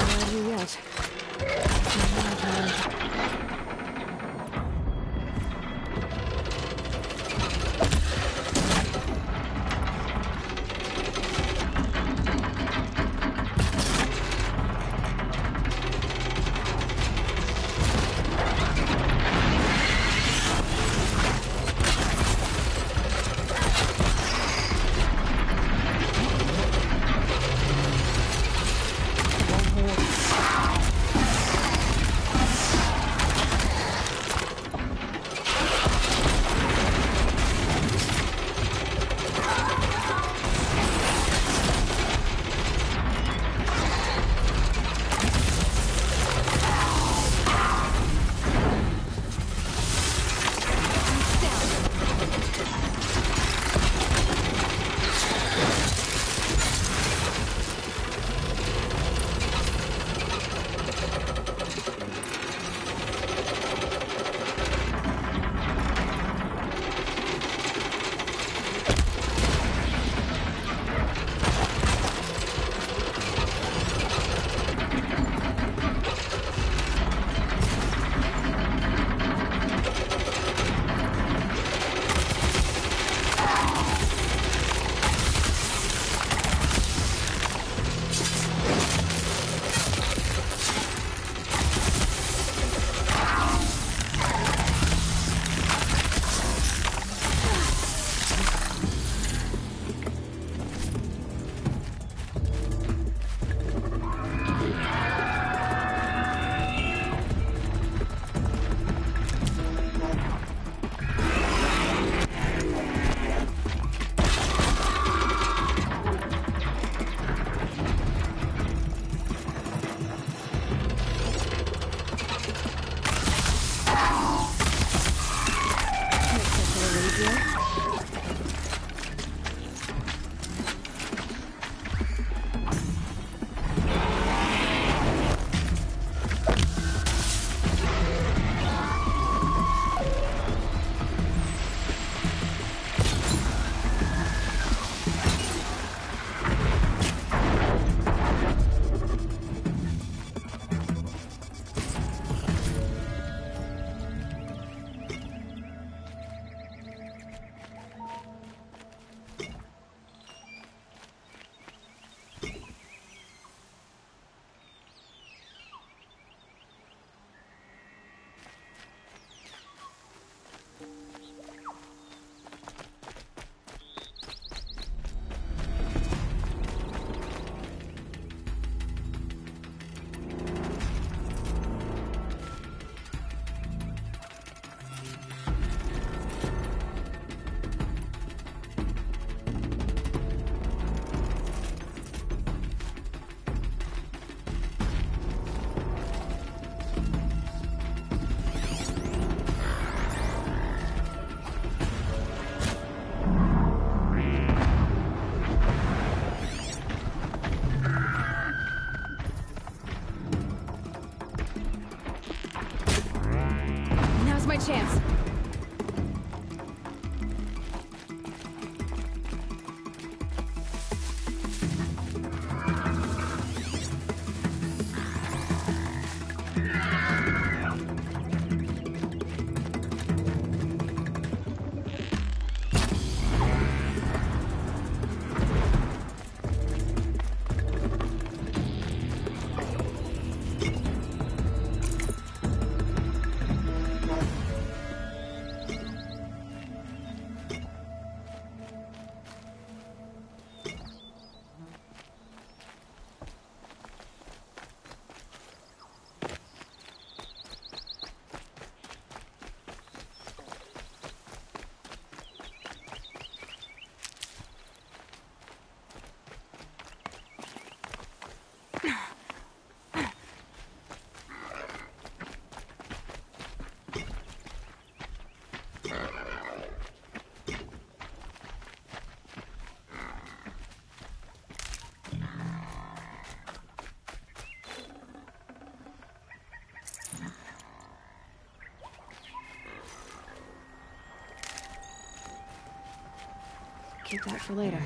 Not here yet. Now's my chance. Keep that for later.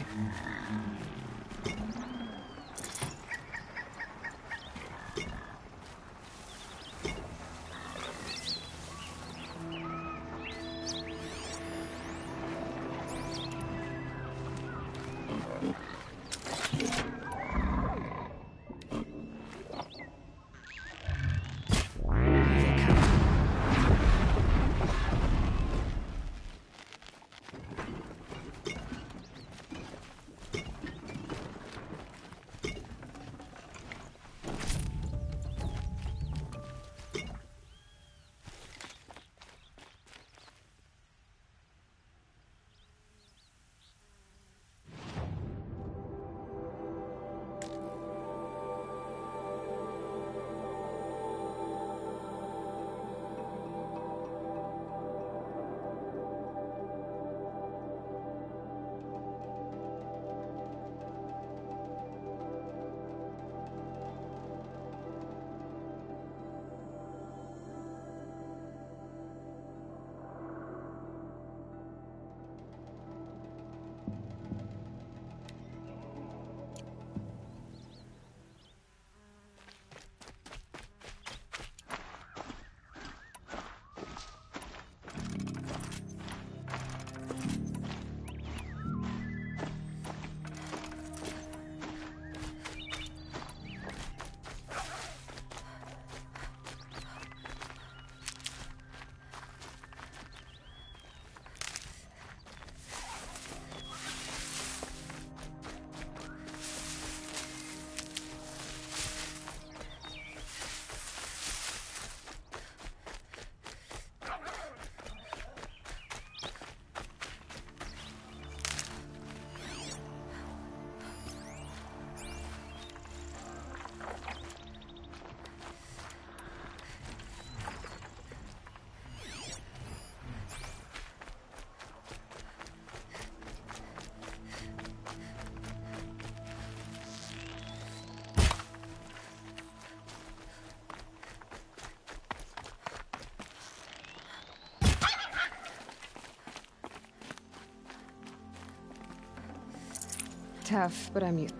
Tough, but I'm used.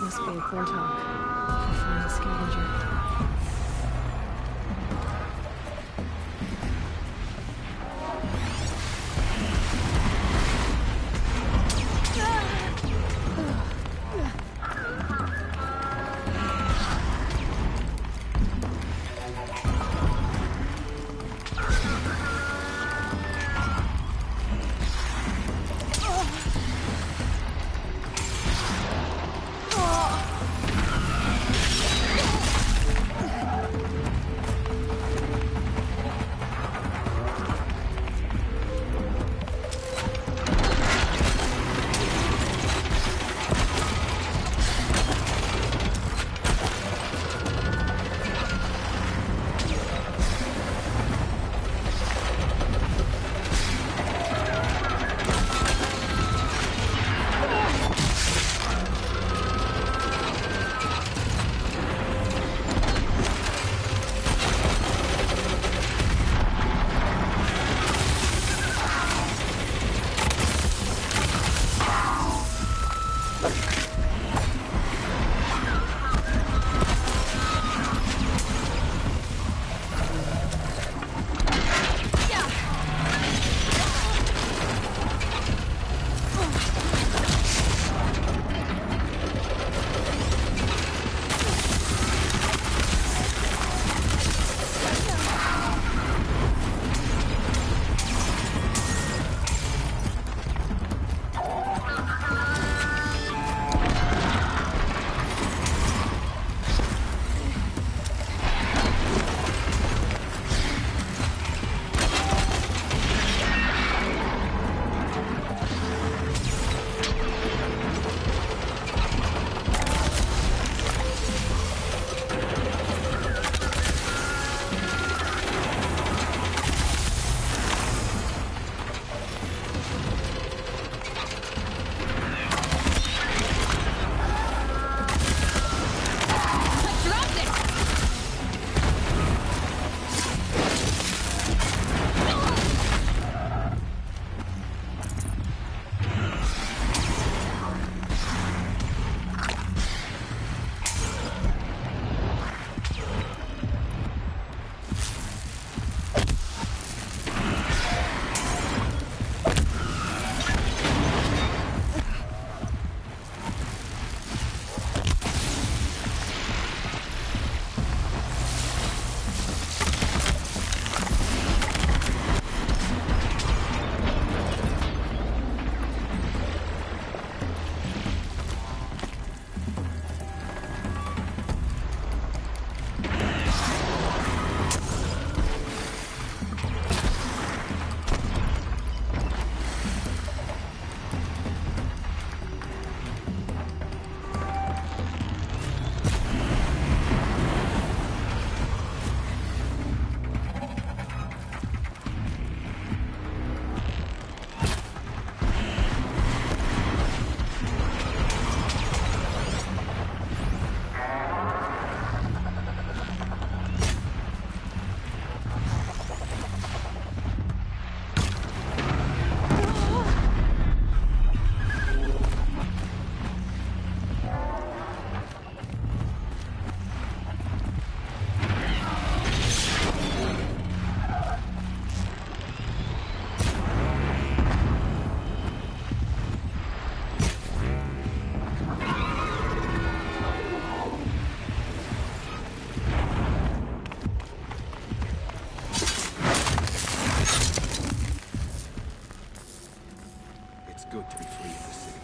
Must be a portal. I'll find the scavenger. good to be free of the city.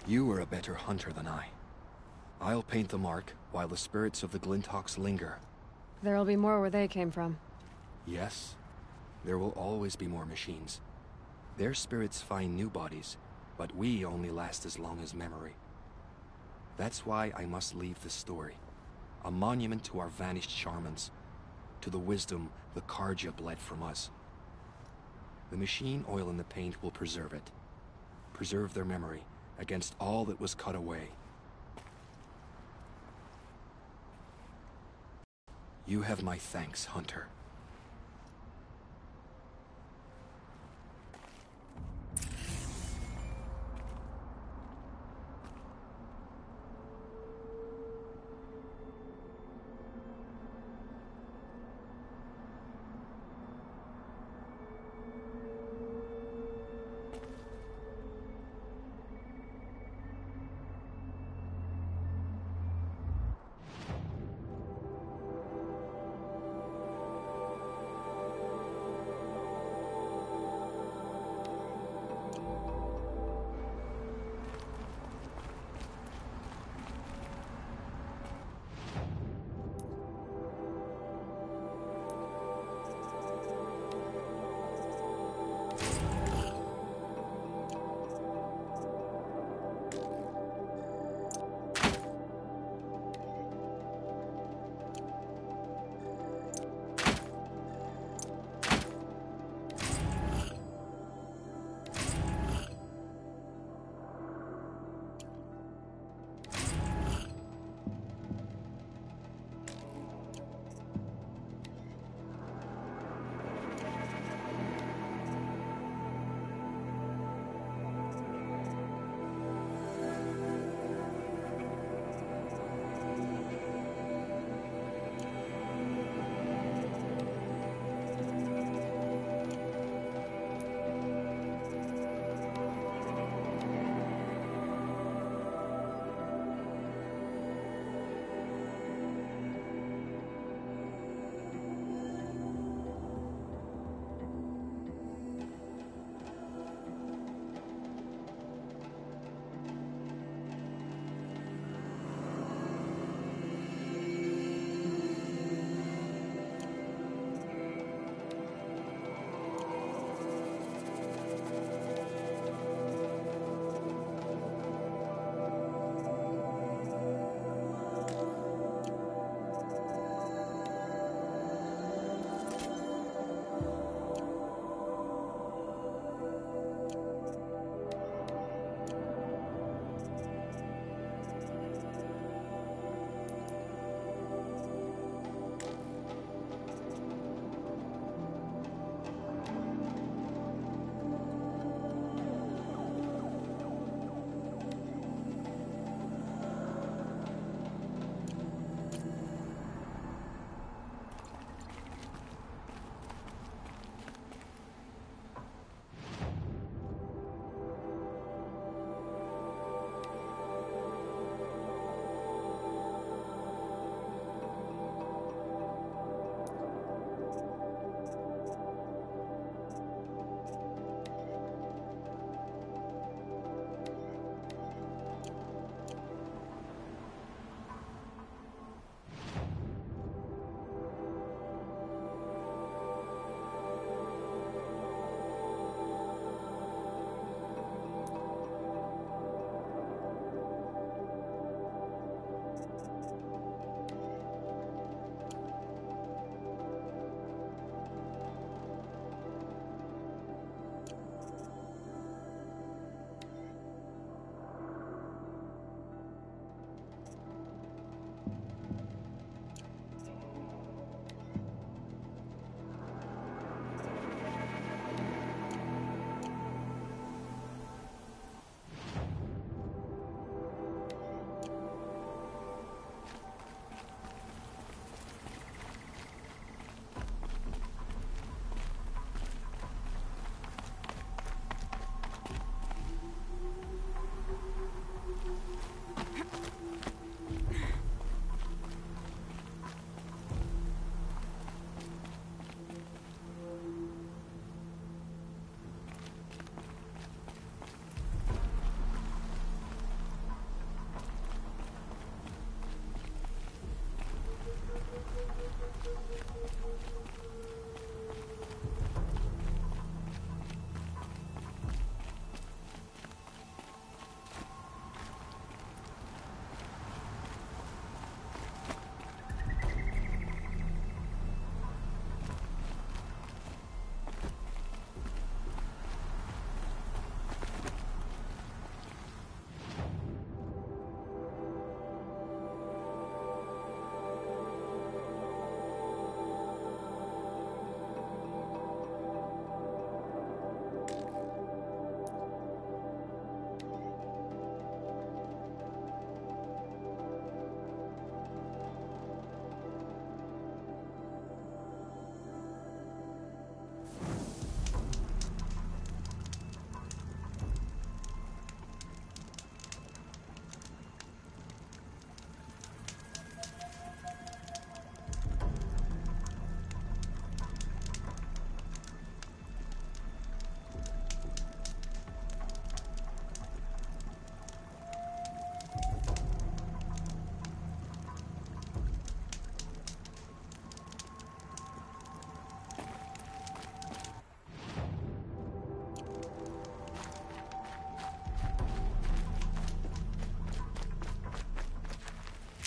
You are a better hunter than I. I'll paint the mark while the spirits of the Glinthawks linger. There'll be more where they came from. Yes, there will always be more machines. Their spirits find new bodies, but we only last as long as memory. That's why I must leave this story. A monument to our vanished shamans, to the wisdom the Karja bled from us. The machine oil in the paint will preserve it. Preserve their memory against all that was cut away. You have my thanks, Hunter.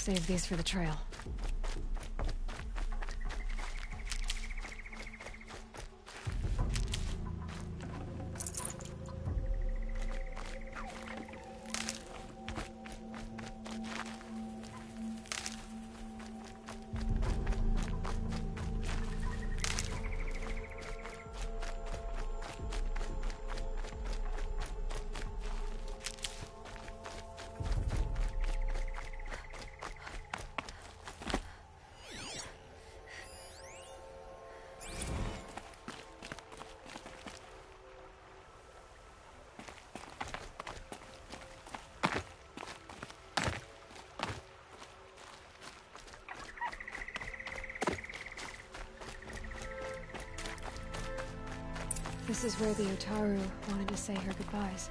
save these for the trail. This is where the Otaru wanted to say her goodbyes.